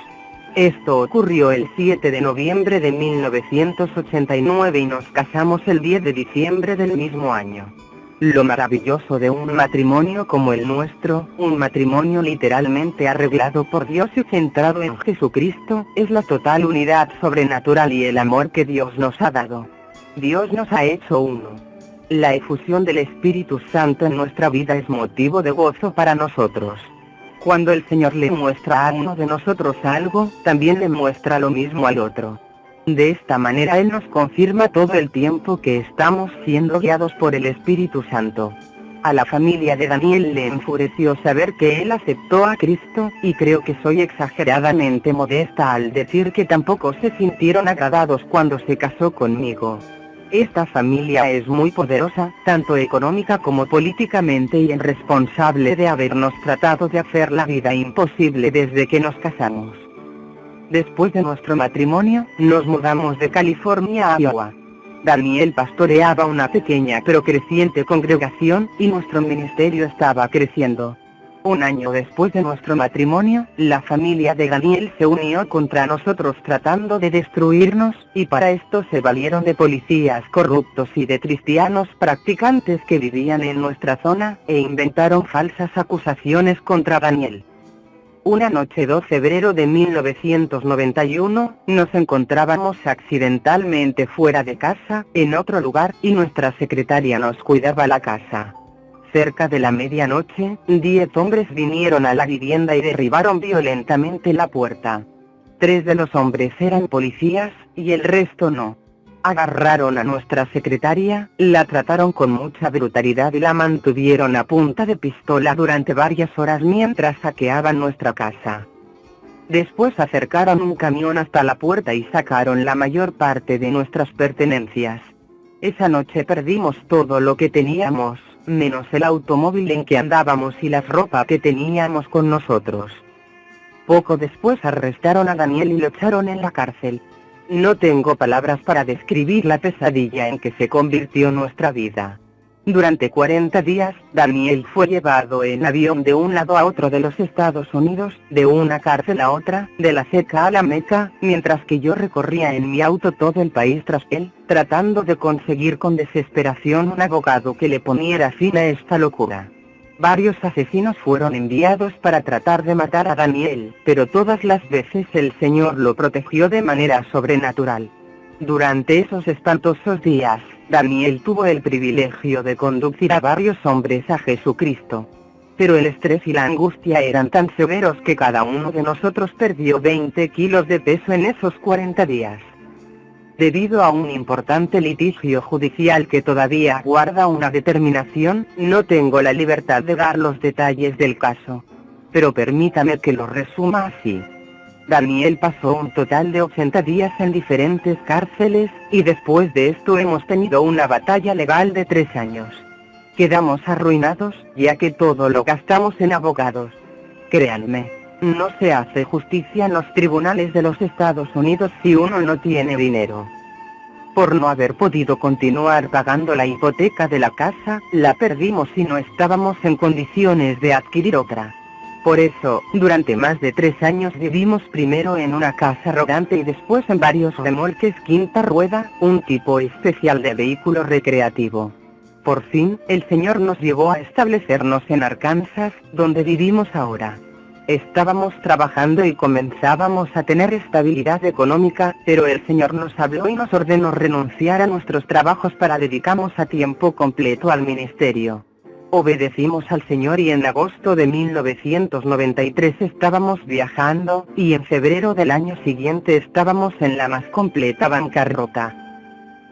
Esto ocurrió el 7 de noviembre de 1989 y nos casamos el 10 de diciembre del mismo año. Lo maravilloso de un matrimonio como el nuestro, un matrimonio literalmente arreglado por Dios y centrado en Jesucristo, es la total unidad sobrenatural y el amor que Dios nos ha dado. Dios nos ha hecho uno. La efusión del Espíritu Santo en nuestra vida es motivo de gozo para nosotros. Cuando el Señor le muestra a uno de nosotros algo, también le muestra lo mismo al otro. De esta manera Él nos confirma todo el tiempo que estamos siendo guiados por el Espíritu Santo. A la familia de Daniel le enfureció saber que él aceptó a Cristo, y creo que soy exageradamente modesta al decir que tampoco se sintieron agradados cuando se casó conmigo. Esta familia es muy poderosa, tanto económica como políticamente, y es responsable de habernos tratado de hacer la vida imposible desde que nos casamos. Después de nuestro matrimonio, nos mudamos de California a Iowa. Daniel pastoreaba una pequeña pero creciente congregación, y nuestro ministerio estaba creciendo. Un año después de nuestro matrimonio, la familia de Daniel se unió contra nosotros tratando de destruirnos, y para esto se valieron de policías corruptos y de cristianos practicantes que vivían en nuestra zona, e inventaron falsas acusaciones contra Daniel. Una noche 2 de febrero de 1991, nos encontrábamos accidentalmente fuera de casa, en otro lugar, y nuestra secretaria nos cuidaba la casa. Cerca de la medianoche, 10 hombres vinieron a la vivienda y derribaron violentamente la puerta. 3 de los hombres eran policías, y el resto no. Agarraron a nuestra secretaria, la trataron con mucha brutalidad y la mantuvieron a punta de pistola durante varias horas mientras saqueaban nuestra casa. Después acercaron un camión hasta la puerta y sacaron la mayor parte de nuestras pertenencias. Esa noche perdimos todo lo que teníamos, menos el automóvil en que andábamos y la ropa que teníamos con nosotros. Poco después arrestaron a Daniel y lo echaron en la cárcel. No tengo palabras para describir la pesadilla en que se convirtió nuestra vida. Durante 40 días, Daniel fue llevado en avión de un lado a otro de los Estados Unidos, de una cárcel a otra, de la Meca a la Meca, mientras que yo recorría en mi auto todo el país tras él, tratando de conseguir con desesperación un abogado que le poniera fin a esta locura. Varios asesinos fueron enviados para tratar de matar a Daniel, pero todas las veces el Señor lo protegió de manera sobrenatural. Durante esos espantosos días, Daniel tuvo el privilegio de conducir a varios hombres a Jesucristo. Pero el estrés y la angustia eran tan severos que cada uno de nosotros perdió 20 kilos de peso en esos 40 días. Debido a un importante litigio judicial que todavía guarda una determinación, no tengo la libertad de dar los detalles del caso. Pero permítame que lo resuma así. Daniel pasó un total de 80 días en diferentes cárceles, y después de esto hemos tenido una batalla legal de 3 años. Quedamos arruinados, ya que todo lo gastamos en abogados. Créanme, no se hace justicia en los tribunales de los Estados Unidos si uno no tiene dinero. Por no haber podido continuar pagando la hipoteca de la casa, la perdimos y no estábamos en condiciones de adquirir otra. Por eso, durante más de 3 años vivimos primero en una casa rodante y después en varios remolques quinta rueda, un tipo especial de vehículo recreativo. Por fin, el Señor nos llevó a establecernos en Arkansas, donde vivimos ahora. Estábamos trabajando y comenzábamos a tener estabilidad económica, pero el Señor nos habló y nos ordenó renunciar a nuestros trabajos para dedicarnos a tiempo completo al ministerio. Obedecimos al Señor y en agosto de 1993 estábamos viajando, y en febrero del año siguiente estábamos en la más completa bancarrota.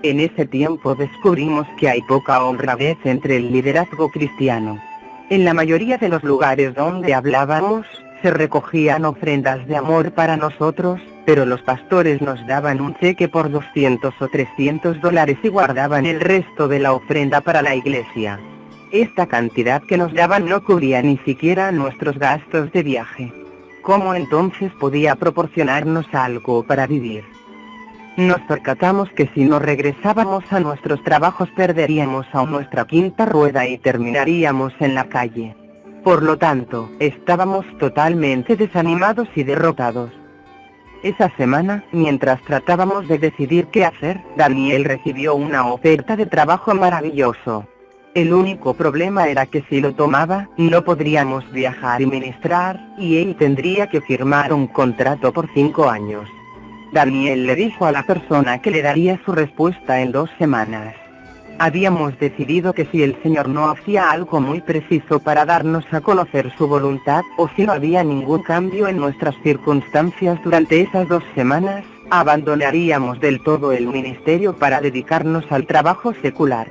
En ese tiempo descubrimos que hay poca honradez entre el liderazgo cristiano. En la mayoría de los lugares donde hablábamos, se recogían ofrendas de amor para nosotros, pero los pastores nos daban un cheque por $200 o $300 y guardaban el resto de la ofrenda para la iglesia. Esta cantidad que nos daban no cubría ni siquiera nuestros gastos de viaje. ¿Cómo entonces podía proporcionarnos algo para vivir? Nos percatamos que si no regresábamos a nuestros trabajos perderíamos aún nuestra quinta rueda y terminaríamos en la calle. Por lo tanto, estábamos totalmente desanimados y derrotados. Esa semana, mientras tratábamos de decidir qué hacer, Daniel recibió una oferta de trabajo maravilloso. El único problema era que si lo tomaba, no podríamos viajar y ministrar, y él tendría que firmar un contrato por 5 años. Daniel le dijo a la persona que le daría su respuesta en 2 semanas. Habíamos decidido que si el Señor no hacía algo muy preciso para darnos a conocer su voluntad, o si no había ningún cambio en nuestras circunstancias durante esas 2 semanas, abandonaríamos del todo el ministerio para dedicarnos al trabajo secular.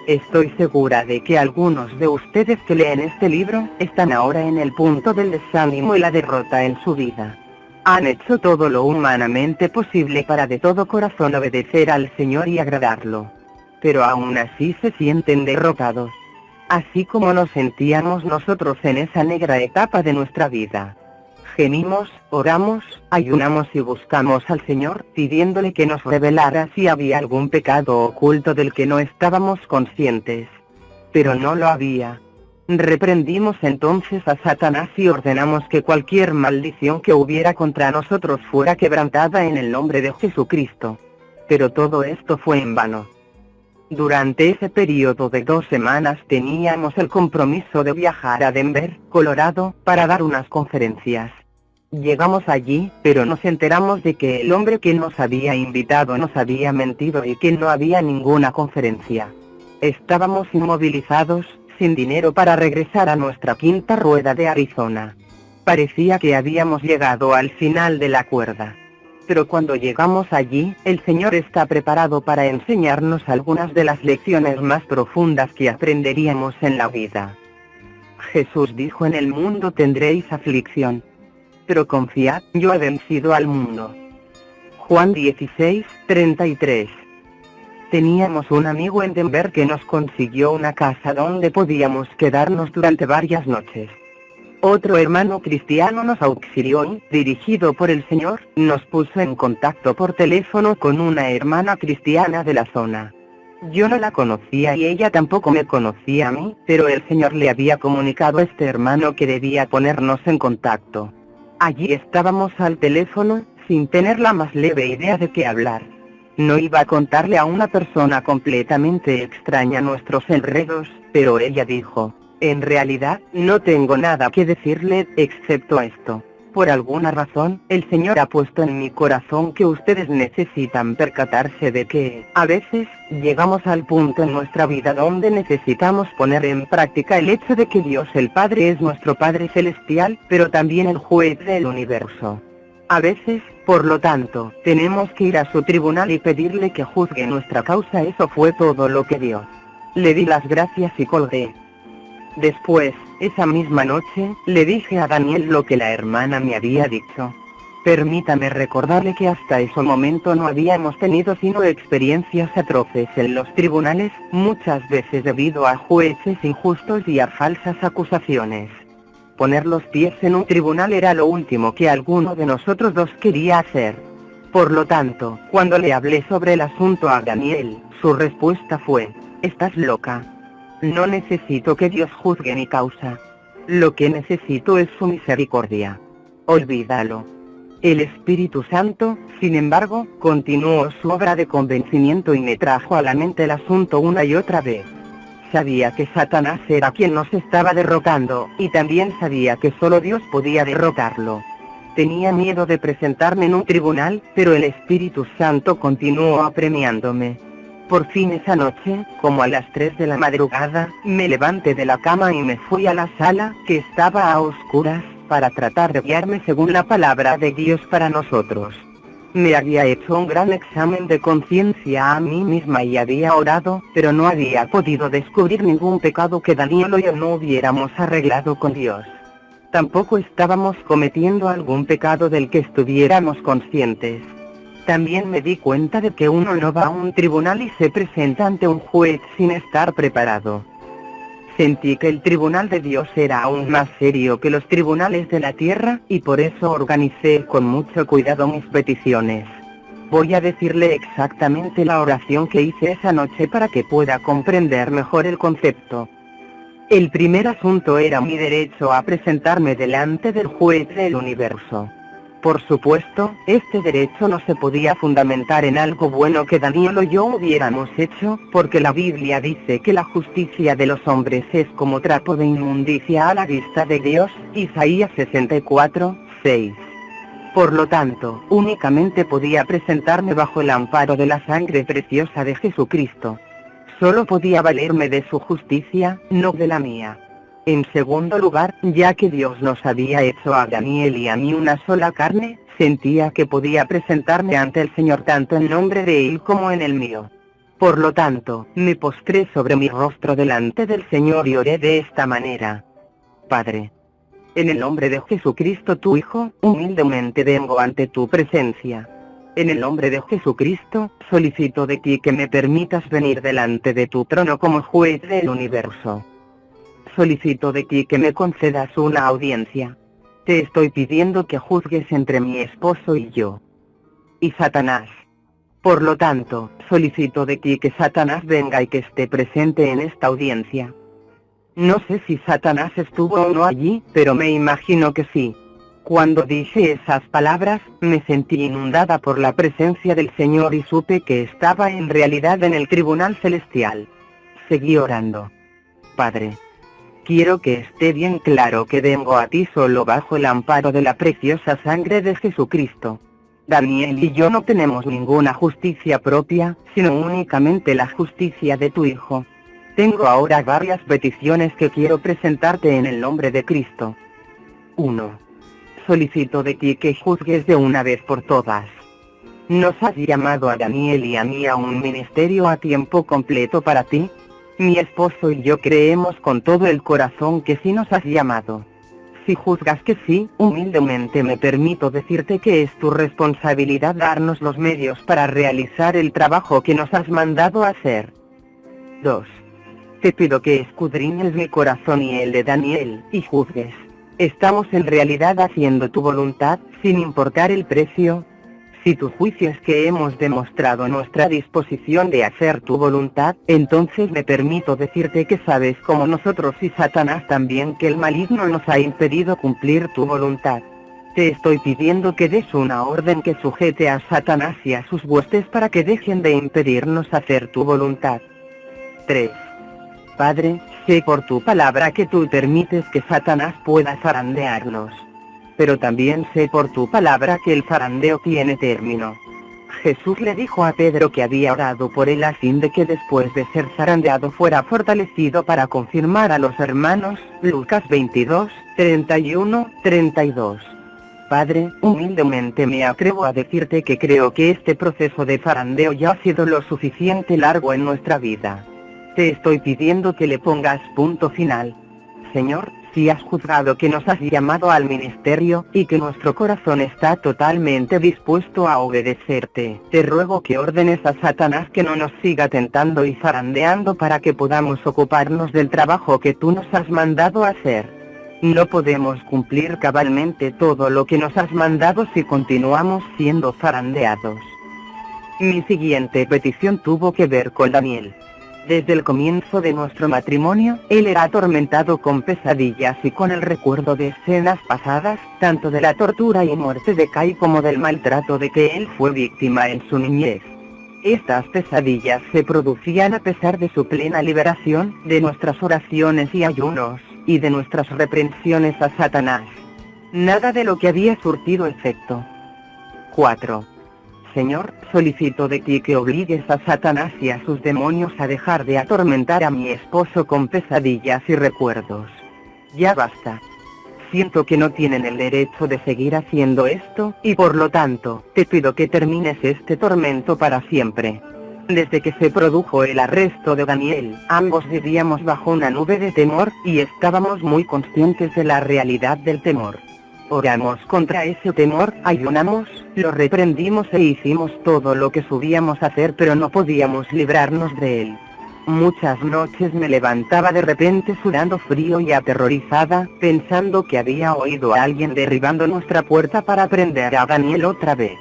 Estoy segura de que algunos de ustedes que leen este libro, están ahora en el punto del desánimo y la derrota en su vida. Han hecho todo lo humanamente posible para de todo corazón obedecer al Señor y agradarlo. Pero aún así se sienten derrotados. Así como nos sentíamos nosotros en esa negra etapa de nuestra vida. Gemimos, oramos, ayunamos y buscamos al Señor, pidiéndole que nos revelara si había algún pecado oculto del que no estábamos conscientes. Pero no lo había. Reprendimos entonces a Satanás y ordenamos que cualquier maldición que hubiera contra nosotros fuera quebrantada en el nombre de Jesucristo. Pero todo esto fue en vano. Durante ese periodo de 2 semanas teníamos el compromiso de viajar a Denver, Colorado, para dar unas conferencias. Llegamos allí, pero nos enteramos de que el hombre que nos había invitado nos había mentido y que no había ninguna conferencia. Estábamos inmovilizados, sin dinero para regresar a nuestra quinta rueda de Arizona. Parecía que habíamos llegado al final de la cuerda. Pero cuando llegamos allí, el Señor está preparado para enseñarnos algunas de las lecciones más profundas que aprenderíamos en la vida. Jesús dijo: en el mundo tendréis aflicción. Pero confiad, yo he vencido al mundo. Juan 16:33. Teníamos un amigo en Denver que nos consiguió una casa donde podíamos quedarnos durante varias noches. Otro hermano cristiano nos auxilió y, dirigido por el Señor, nos puso en contacto por teléfono con una hermana cristiana de la zona. Yo no la conocía y ella tampoco me conocía a mí, pero el Señor le había comunicado a este hermano que debía ponernos en contacto. Allí estábamos al teléfono, sin tener la más leve idea de qué hablar. No iba a contarle a una persona completamente extraña nuestros enredos, pero ella dijo: en realidad, no tengo nada que decirle, excepto esto. Por alguna razón, el Señor ha puesto en mi corazón que ustedes necesitan percatarse de que, a veces, llegamos al punto en nuestra vida donde necesitamos poner en práctica el hecho de que Dios el Padre es nuestro Padre Celestial, pero también el juez del universo. A veces, por lo tanto, tenemos que ir a su tribunal y pedirle que juzgue nuestra causa. Eso fue todo lo que dio. Le di las gracias y colgué. Después, esa misma noche, le dije a Daniel lo que la hermana me había dicho. Permítame recordarle que hasta ese momento no habíamos tenido sino experiencias atroces en los tribunales, muchas veces debido a jueces injustos y a falsas acusaciones. Poner los pies en un tribunal era lo último que alguno de nosotros dos quería hacer. Por lo tanto, cuando le hablé sobre el asunto a Daniel, su respuesta fue: «¿Estás loca? No necesito que Dios juzgue mi causa. Lo que necesito es su misericordia. Olvídalo». El Espíritu Santo, sin embargo, continuó su obra de convencimiento y me trajo a la mente el asunto una y otra vez. Sabía que Satanás era quien nos estaba derrotando, y también sabía que solo Dios podía derrotarlo. Tenía miedo de presentarme en un tribunal, pero el Espíritu Santo continuó apremiándome. Por fin esa noche, como a las 3 de la madrugada, me levanté de la cama y me fui a la sala, que estaba a oscuras, para tratar de guiarme según la palabra de Dios para nosotros. Me había hecho un gran examen de conciencia a mí misma y había orado, pero no había podido descubrir ningún pecado que Daniel o yo no hubiéramos arreglado con Dios. Tampoco estábamos cometiendo algún pecado del que estuviéramos conscientes. También me di cuenta de que uno no va a un tribunal y se presenta ante un juez sin estar preparado. Sentí que el tribunal de Dios era aún más serio que los tribunales de la tierra, y por eso organicé con mucho cuidado mis peticiones. Voy a decirle exactamente la oración que hice esa noche para que pueda comprender mejor el concepto. El primer asunto era mi derecho a presentarme delante del juez del universo. Por supuesto, este derecho no se podía fundamentar en algo bueno que Daniel o yo hubiéramos hecho, porque la Biblia dice que la justicia de los hombres es como trapo de inmundicia a la vista de Dios, Isaías 64:6. Por lo tanto, únicamente podía presentarme bajo el amparo de la sangre preciosa de Jesucristo. Solo podía valerme de su justicia, no de la mía. En segundo lugar, ya que Dios nos había hecho a Daniel y a mí una sola carne, sentía que podía presentarme ante el Señor tanto en nombre de Él como en el mío. Por lo tanto, me postré sobre mi rostro delante del Señor y oré de esta manera: Padre, en el nombre de Jesucristo tu Hijo, humildemente vengo ante tu presencia. En el nombre de Jesucristo, solicito de ti que me permitas venir delante de tu trono como juez del universo. Solicito de ti que me concedas una audiencia. Te estoy pidiendo que juzgues entre mi esposo y yo. Y Satanás. Por lo tanto, solicito de ti que Satanás venga y que esté presente en esta audiencia. No sé si Satanás estuvo o no allí, pero me imagino que sí. Cuando dije esas palabras, me sentí inundada por la presencia del Señor y supe que estaba en realidad en el tribunal celestial. Seguí orando. Padre, quiero que esté bien claro que vengo a ti solo bajo el amparo de la preciosa sangre de Jesucristo. Daniel y yo no tenemos ninguna justicia propia, sino únicamente la justicia de tu Hijo. Tengo ahora varias peticiones que quiero presentarte en el nombre de Cristo. 1. Solicito de ti que juzgues de una vez por todas. ¿Nos has llamado a Daniel y a mí a un ministerio a tiempo completo para ti? Mi esposo y yo creemos con todo el corazón que sí nos has llamado. Si juzgas que sí, humildemente me permito decirte que es tu responsabilidad darnos los medios para realizar el trabajo que nos has mandado hacer. 2. Te pido que escudriñes mi corazón y el de Daniel, y juzgues. ¿estamos en realidad haciendo tu voluntad, sin importar el precio? Si tu juicio es que hemos demostrado nuestra disposición de hacer tu voluntad, entonces me permito decirte que sabes como nosotros y Satanás también que el maligno nos ha impedido cumplir tu voluntad. Te estoy pidiendo que des una orden que sujete a Satanás y a sus huestes para que dejen de impedirnos hacer tu voluntad. 3. Padre, sé por tu palabra que tú permites que Satanás pueda zarandearnos. Pero también sé por tu palabra que el zarandeo tiene término. Jesús le dijo a Pedro que había orado por él a fin de que después de ser zarandeado fuera fortalecido para confirmar a los hermanos. Lucas 22, 31, 32. Padre, humildemente me atrevo a decirte que creo que este proceso de zarandeo ya ha sido lo suficiente largo en nuestra vida. Te estoy pidiendo que le pongas punto final. Señor, si has juzgado que nos has llamado al ministerio, y que nuestro corazón está totalmente dispuesto a obedecerte, te ruego que ordenes a Satanás que no nos siga tentando y zarandeando para que podamos ocuparnos del trabajo que tú nos has mandado hacer. No podemos cumplir cabalmente todo lo que nos has mandado si continuamos siendo zarandeados. Mi siguiente petición tuvo que ver con Daniel. Desde el comienzo de nuestro matrimonio, él era atormentado con pesadillas y con el recuerdo de escenas pasadas, tanto de la tortura y muerte de Kai como del maltrato de que él fue víctima en su niñez. Estas pesadillas se producían a pesar de su plena liberación, de nuestras oraciones y ayunos, y de nuestras reprensiones a Satanás. Nada de lo que había surtido efecto. 4. Señor, solicito de ti que obligues a Satanás y a sus demonios a dejar de atormentar a mi esposo con pesadillas y recuerdos. Ya basta. Siento que no tienen el derecho de seguir haciendo esto, y por lo tanto, te pido que termines este tormento para siempre. Desde que se produjo el arresto de Daniel, ambos vivíamos bajo una nube de temor, y estábamos muy conscientes de la realidad del temor. Oramos contra ese temor, ayunamos, lo reprendimos e hicimos todo lo que subíamos a hacer, pero no podíamos librarnos de él. Muchas noches me levantaba de repente sudando frío y aterrorizada, pensando que había oído a alguien derribando nuestra puerta para prender a Daniel otra vez.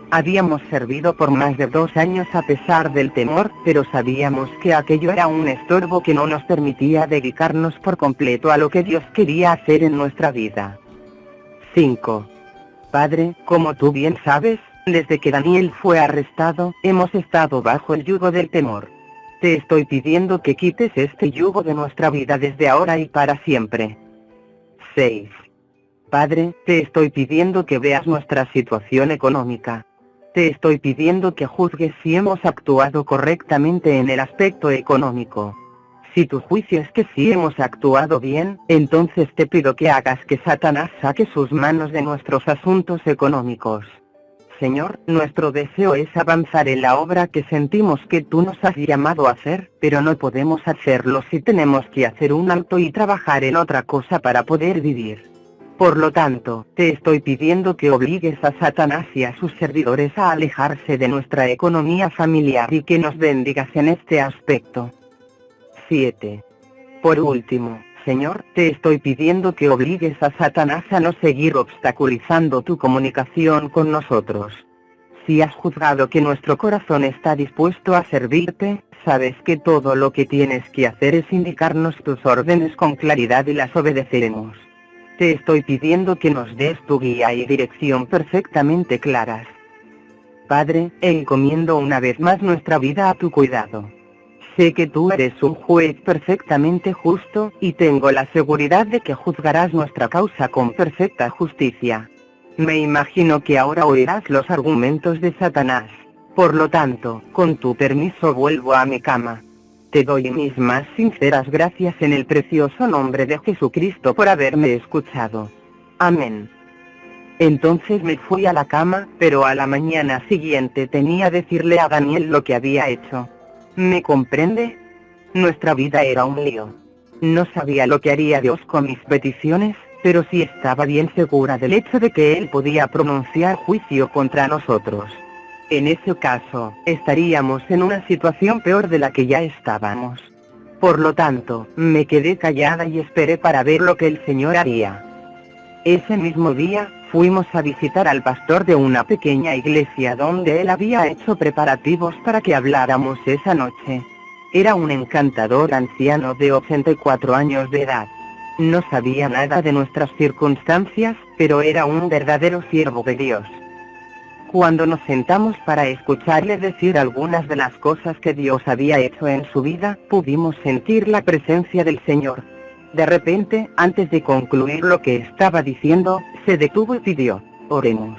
Habíamos servido por más de 2 años a pesar del temor, pero sabíamos que aquello era un estorbo que no nos permitía dedicarnos por completo a lo que Dios quería hacer en nuestra vida. 5. Padre, como tú bien sabes, desde que Daniel fue arrestado, hemos estado bajo el yugo del temor. Te estoy pidiendo que quites este yugo de nuestra vida desde ahora y para siempre. 6. Padre, te estoy pidiendo que veas nuestra situación económica. Te estoy pidiendo que juzgues si hemos actuado correctamente en el aspecto económico. Si tu juicio es que sí hemos actuado bien, entonces te pido que hagas que Satanás saque sus manos de nuestros asuntos económicos. Señor, nuestro deseo es avanzar en la obra que sentimos que tú nos has llamado a hacer, pero no podemos hacerlo si tenemos que hacer un alto y trabajar en otra cosa para poder vivir. Por lo tanto, te estoy pidiendo que obligues a Satanás y a sus servidores a alejarse de nuestra economía familiar y que nos bendigas en este aspecto. 7. Por último, Señor, te estoy pidiendo que obligues a Satanás a no seguir obstaculizando tu comunicación con nosotros. Si has juzgado que nuestro corazón está dispuesto a servirte, sabes que todo lo que tienes que hacer es indicarnos tus órdenes con claridad y las obedeceremos. Te estoy pidiendo que nos des tu guía y dirección perfectamente claras. Padre, encomiendo una vez más nuestra vida a tu cuidado. Sé que tú eres un juez perfectamente justo, y tengo la seguridad de que juzgarás nuestra causa con perfecta justicia. Me imagino que ahora oirás los argumentos de Satanás. Por lo tanto, con tu permiso vuelvo a mi cama. Te doy mis más sinceras gracias en el precioso nombre de Jesucristo por haberme escuchado. Amén. Entonces me fui a la cama, pero a la mañana siguiente tenía que decirle a Daniel lo que había hecho. ¿Me comprende? Nuestra vida era un lío. No sabía lo que haría Dios con mis peticiones, pero sí estaba bien segura del hecho de que Él podía pronunciar juicio contra nosotros. En ese caso, estaríamos en una situación peor de la que ya estábamos. Por lo tanto, me quedé callada y esperé para ver lo que el Señor haría. Ese mismo día, fuimos a visitar al pastor de una pequeña iglesia donde él había hecho preparativos para que habláramos esa noche. Era un encantador anciano de 84 años de edad. No sabía nada de nuestras circunstancias, pero era un verdadero siervo de Dios. Cuando nos sentamos para escucharle decir algunas de las cosas que Dios había hecho en su vida, pudimos sentir la presencia del Señor. De repente, antes de concluir lo que estaba diciendo, se detuvo y pidió: oremos.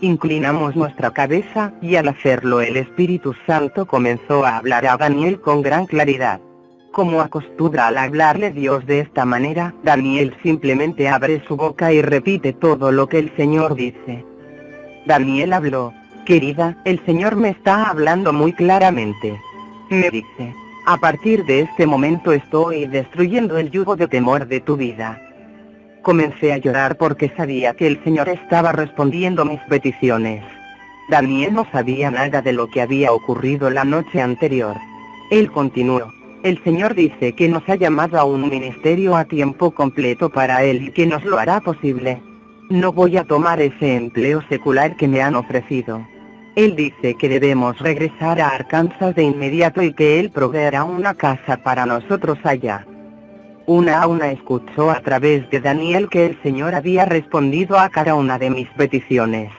Inclinamos nuestra cabeza, y al hacerlo el Espíritu Santo comenzó a hablar a Daniel con gran claridad. Como acostumbra al hablarle Dios de esta manera, Daniel simplemente abre su boca y repite todo lo que el Señor dice. Daniel habló: querida, el Señor me está hablando muy claramente. Me dice: a partir de este momento estoy destruyendo el yugo de temor de tu vida. Comencé a llorar porque sabía que el Señor estaba respondiendo mis peticiones. Daniel no sabía nada de lo que había ocurrido la noche anterior. Él continuó: el Señor dice que nos ha llamado a un ministerio a tiempo completo para Él y que nos lo hará posible. No voy a tomar ese empleo secular que me han ofrecido. Él dice que debemos regresar a Arkansas de inmediato y que Él proveerá una casa para nosotros allá. Una a una escuchó a través de Daniel que el Señor había respondido a cada una de mis peticiones.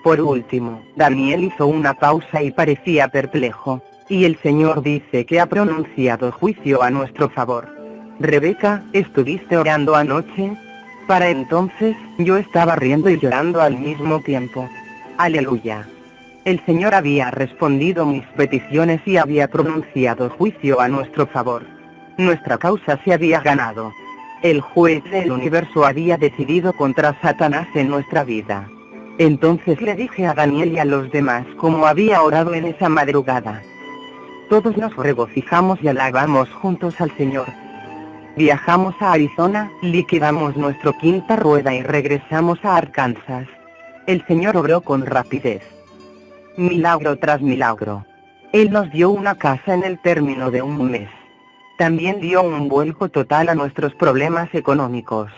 Por último, Daniel hizo una pausa y parecía perplejo. Y el Señor dice que ha pronunciado juicio a nuestro favor. Rebeca, ¿estuviste orando anoche? Para entonces, yo estaba riendo y llorando al mismo tiempo. Aleluya. El Señor había respondido mis peticiones y había pronunciado juicio a nuestro favor. Nuestra causa se había ganado. El juez del universo había decidido contra Satanás en nuestra vida. Entonces le dije a Daniel y a los demás cómo había orado en esa madrugada. Todos nos regocijamos y alabamos juntos al Señor. Viajamos a Arizona, liquidamos nuestra quinta rueda y regresamos a Arkansas. El Señor obró con rapidez. Milagro tras milagro. Él nos dio una casa en el término de un mes. También dio un vuelco total a nuestros problemas económicos.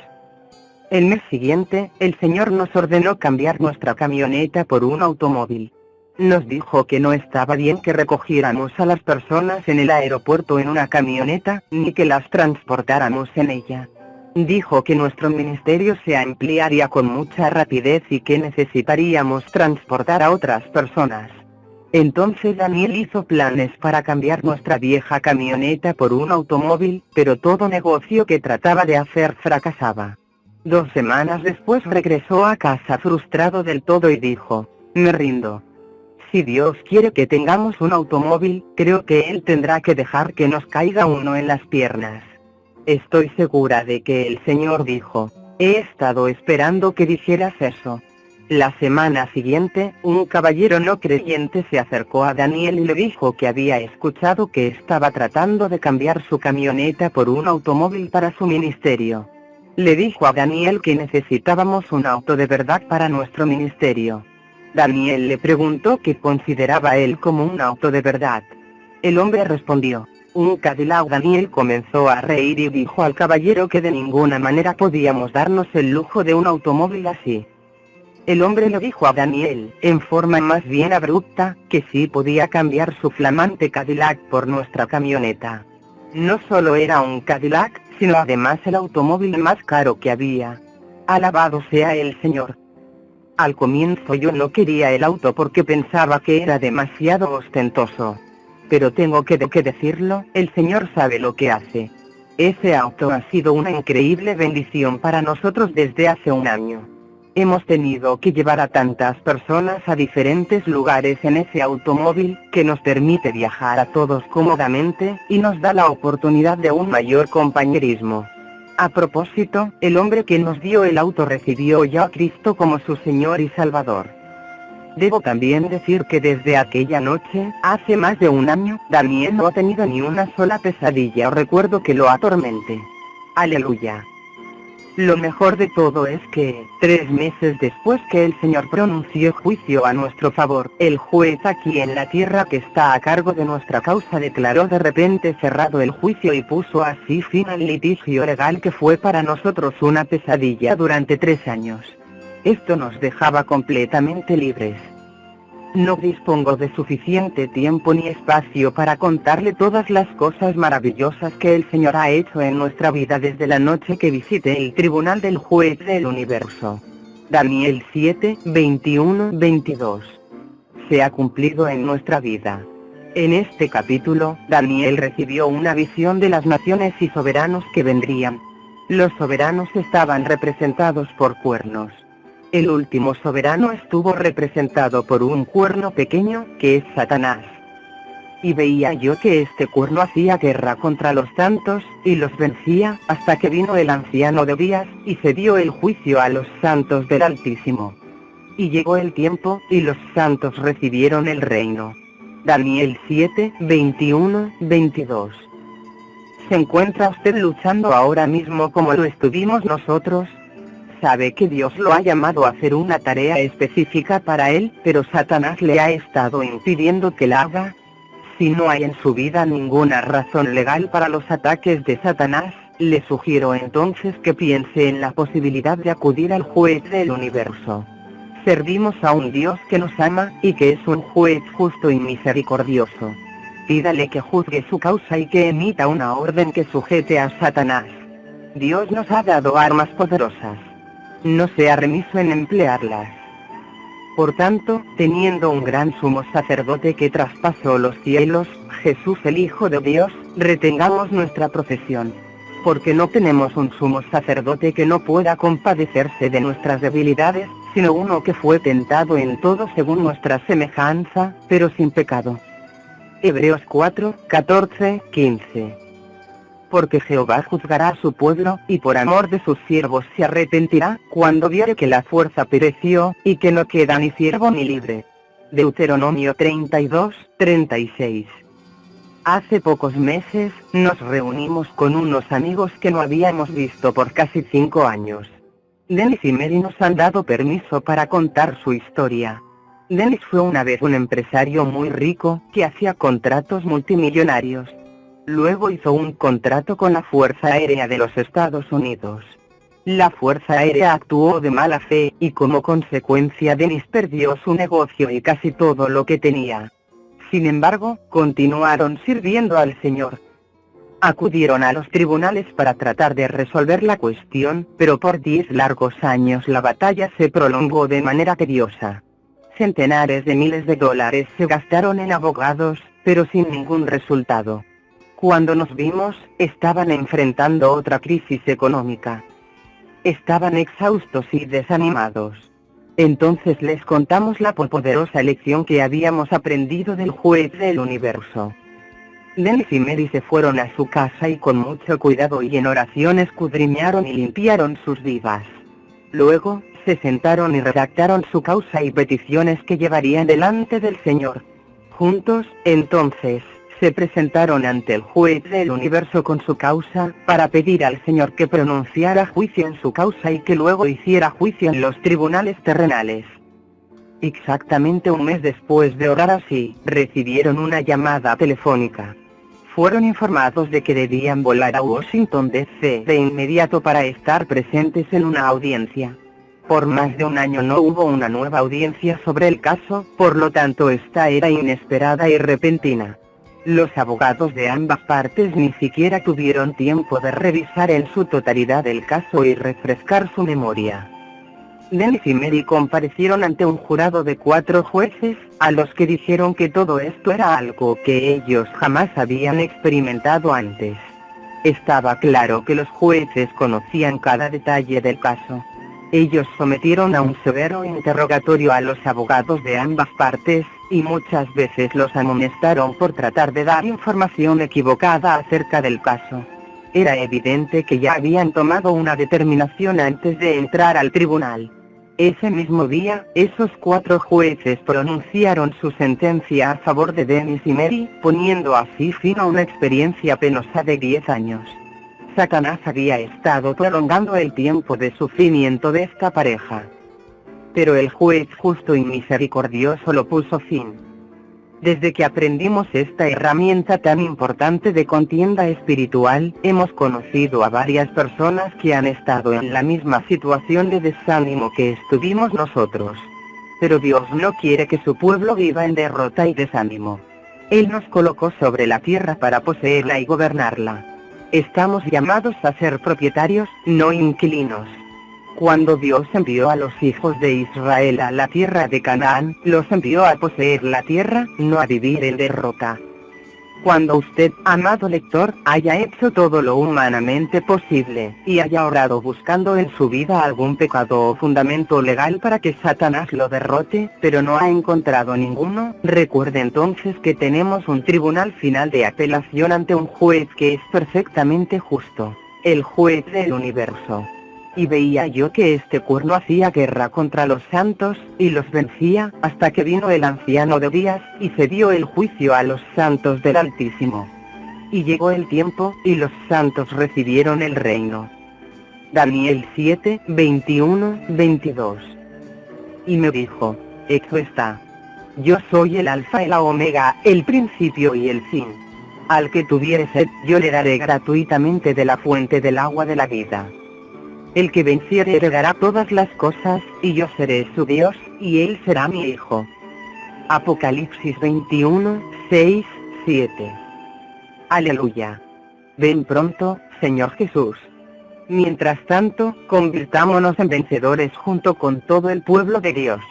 El mes siguiente, el Señor nos ordenó cambiar nuestra camioneta por un automóvil. Nos dijo que no estaba bien que recogiéramos a las personas en el aeropuerto en una camioneta, ni que las transportáramos en ella. Dijo que nuestro ministerio se ampliaría con mucha rapidez y que necesitaríamos transportar a otras personas. Entonces Daniel hizo planes para cambiar nuestra vieja camioneta por un automóvil, pero todo negocio que trataba de hacer fracasaba. 2 semanas después regresó a casa frustrado del todo y dijo: me rindo. Si Dios quiere que tengamos un automóvil, creo que Él tendrá que dejar que nos caiga uno en las piernas. Estoy segura de que el Señor dijo: he estado esperando que dijeras eso. La semana siguiente, un caballero no creyente se acercó a Daniel y le dijo que había escuchado que estaba tratando de cambiar su camioneta por un automóvil para su ministerio. Le dijo a Daniel que necesitábamos un auto de verdad para nuestro ministerio. Daniel le preguntó qué consideraba él como un auto de verdad. El hombre respondió: un Cadillac. Daniel comenzó a reír y dijo al caballero que de ninguna manera podíamos darnos el lujo de un automóvil así. El hombre le dijo a Daniel, en forma más bien abrupta, que sí podía cambiar su flamante Cadillac por nuestra camioneta. No solo era un Cadillac, sino además el automóvil más caro que había. Alabado sea el Señor. Al comienzo yo no quería el auto porque pensaba que era demasiado ostentoso. Pero tengo que decirlo, el Señor sabe lo que hace. Ese auto ha sido una increíble bendición para nosotros desde hace un año. Hemos tenido que llevar a tantas personas a diferentes lugares en ese automóvil, que nos permite viajar a todos cómodamente, y nos da la oportunidad de un mayor compañerismo. A propósito, el hombre que nos dio el auto recibió ya a Cristo como su Señor y Salvador. Debo también decir que desde aquella noche, hace más de un año, Daniel no ha tenido ni una sola pesadilla o recuerdo que lo atormente. Aleluya. Lo mejor de todo es que, 3 meses después que el Señor pronunció juicio a nuestro favor, el juez aquí en la tierra que está a cargo de nuestra causa declaró de repente cerrado el juicio y puso así fin al litigio legal que fue para nosotros una pesadilla durante 3 años. Esto nos dejaba completamente libres. No dispongo de suficiente tiempo ni espacio para contarle todas las cosas maravillosas que el Señor ha hecho en nuestra vida desde la noche que visité el tribunal del juez del universo. Daniel 7, 21, 22. Se ha cumplido en nuestra vida. En este capítulo, Daniel recibió una visión de las naciones y soberanos que vendrían. Los soberanos estaban representados por cuernos. El último soberano estuvo representado por un cuerno pequeño, que es Satanás. Y veía yo que este cuerno hacía guerra contra los santos, y los vencía, hasta que vino el anciano de días, y se dio el juicio a los santos del Altísimo. Y llegó el tiempo, y los santos recibieron el reino. Daniel 7, 21, 22. ¿Se encuentra usted luchando ahora mismo como lo estuvimos nosotros? Sabe que Dios lo ha llamado a hacer una tarea específica para él, pero Satanás le ha estado impidiendo que la haga. Si no hay en su vida ninguna razón legal para los ataques de Satanás, le sugiero entonces que piense en la posibilidad de acudir al juez del universo. Servimos a un Dios que nos ama, y que es un juez justo y misericordioso. Pídale que juzgue su causa y que emita una orden que sujete a Satanás. Dios nos ha dado armas poderosas. No sea remiso en emplearlas. Por tanto, teniendo un gran sumo sacerdote que traspasó los cielos, Jesús el Hijo de Dios, retengamos nuestra profesión. Porque no tenemos un sumo sacerdote que no pueda compadecerse de nuestras debilidades, sino uno que fue tentado en todo según nuestra semejanza, pero sin pecado. Hebreos 4, 14, 15. Porque Jehová juzgará a su pueblo, y por amor de sus siervos se arrepentirá, cuando viere que la fuerza pereció, y que no queda ni siervo ni libre. Deuteronomio 32, 36. Hace pocos meses, nos reunimos con unos amigos que no habíamos visto por casi 5 años. Dennis y Mary nos han dado permiso para contar su historia. Dennis fue una vez un empresario muy rico, que hacía contratos multimillonarios. Luego hizo un contrato con la Fuerza Aérea de los Estados Unidos. La Fuerza Aérea actuó de mala fe, y como consecuencia Dennis perdió su negocio y casi todo lo que tenía. Sin embargo, continuaron sirviendo al Señor. Acudieron a los tribunales para tratar de resolver la cuestión, pero por 10 largos años la batalla se prolongó de manera tediosa. Centenares de miles de dólares se gastaron en abogados, pero sin ningún resultado. Cuando nos vimos, estaban enfrentando otra crisis económica. Estaban exhaustos y desanimados. Entonces les contamos la poderosa lección que habíamos aprendido del juez del universo. Dennis y Mary se fueron a su casa y con mucho cuidado y en oración escudriñaron y limpiaron sus vidas. Luego, se sentaron y redactaron su causa y peticiones que llevarían delante del Señor. Juntos, entonces, se presentaron ante el juez del universo con su causa, para pedir al Señor que pronunciara juicio en su causa y que luego hiciera juicio en los tribunales terrenales. Exactamente un mes después de orar así, recibieron una llamada telefónica. Fueron informados de que debían volar a Washington D.C. de inmediato para estar presentes en una audiencia. Por más de un año no hubo una nueva audiencia sobre el caso, por lo tanto esta era inesperada y repentina. Los abogados de ambas partes ni siquiera tuvieron tiempo de revisar en su totalidad el caso y refrescar su memoria. Dennis y Mary comparecieron ante un jurado de 4 jueces, a los que dijeron que todo esto era algo que ellos jamás habían experimentado antes. Estaba claro que los jueces conocían cada detalle del caso. Ellos sometieron a un severo interrogatorio a los abogados de ambas partes, y muchas veces los amonestaron por tratar de dar información equivocada acerca del caso. Era evidente que ya habían tomado una determinación antes de entrar al tribunal. Ese mismo día, esos 4 jueces pronunciaron su sentencia a favor de Dennis y Mary, poniendo así fin a una experiencia penosa de 10 años. Satanás había estado prolongando el tiempo de sufrimiento de esta pareja. Pero el juez justo y misericordioso lo puso fin. Desde que aprendimos esta herramienta tan importante de contienda espiritual, hemos conocido a varias personas que han estado en la misma situación de desánimo que estuvimos nosotros. Pero Dios no quiere que su pueblo viva en derrota y desánimo. Él nos colocó sobre la tierra para poseerla y gobernarla. Estamos llamados a ser propietarios, no inquilinos. Cuando Dios envió a los hijos de Israel a la tierra de Canaán, los envió a poseer la tierra, no a vivir en derrota. Cuando usted, amado lector, haya hecho todo lo humanamente posible, y haya orado buscando en su vida algún pecado o fundamento legal para que Satanás lo derrote, pero no ha encontrado ninguno, recuerde entonces que tenemos un tribunal final de apelación ante un juez que es perfectamente justo, el juez del universo. Y veía yo que este cuerno hacía guerra contra los santos, y los vencía, hasta que vino el anciano de días, y cedió el juicio a los santos del Altísimo. Y llegó el tiempo, y los santos recibieron el reino. Daniel 7, 21, 22. Y me dijo, hecho está. Yo soy el alfa y la omega, el principio y el fin. Al que tuviere sed, yo le daré gratuitamente de la fuente del agua de la vida. El que venciere heredará todas las cosas, y yo seré su Dios, y él será mi hijo. Apocalipsis 21, 6, 7. Aleluya. Ven pronto, Señor Jesús. Mientras tanto, convirtámonos en vencedores junto con todo el pueblo de Dios.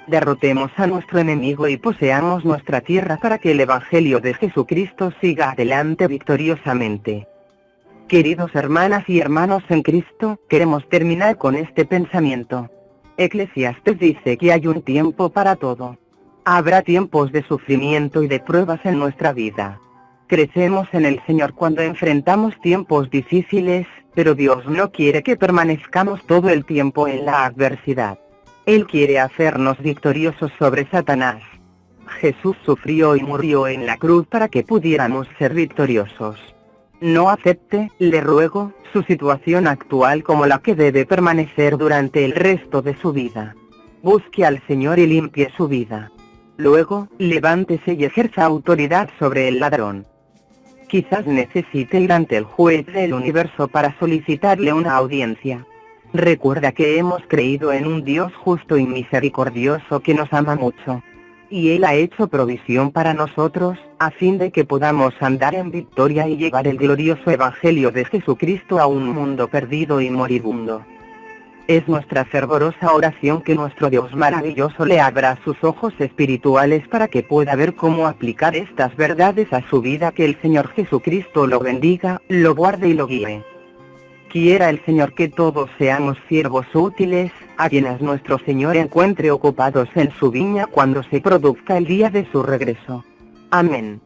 Derrotemos a nuestro enemigo y poseamos nuestra tierra para que el Evangelio de Jesucristo siga adelante victoriosamente. Queridos hermanas y hermanos en Cristo, queremos terminar con este pensamiento. Eclesiastes dice que hay un tiempo para todo. Habrá tiempos de sufrimiento y de pruebas en nuestra vida. Crecemos en el Señor cuando enfrentamos tiempos difíciles, pero Dios no quiere que permanezcamos todo el tiempo en la adversidad. Él quiere hacernos victoriosos sobre Satanás. Jesús sufrió y murió en la cruz para que pudiéramos ser victoriosos. No acepte, le ruego, su situación actual como la que debe permanecer durante el resto de su vida. Busque al Señor y limpie su vida. Luego, levántese y ejerza autoridad sobre el ladrón. Quizás necesite ir ante el juez del universo para solicitarle una audiencia. Recuerda que hemos creído en un Dios justo y misericordioso que nos ama mucho. Y Él ha hecho provisión para nosotros, a fin de que podamos andar en victoria y llevar el glorioso Evangelio de Jesucristo a un mundo perdido y moribundo. Es nuestra fervorosa oración que nuestro Dios maravilloso le abra sus ojos espirituales para que pueda ver cómo aplicar estas verdades a su vida. Que el Señor Jesucristo lo bendiga, lo guarde y lo guíe. Quiera el Señor que todos seamos siervos útiles, a quienes nuestro Señor encuentre ocupados en su viña cuando se produzca el día de su regreso. Amén.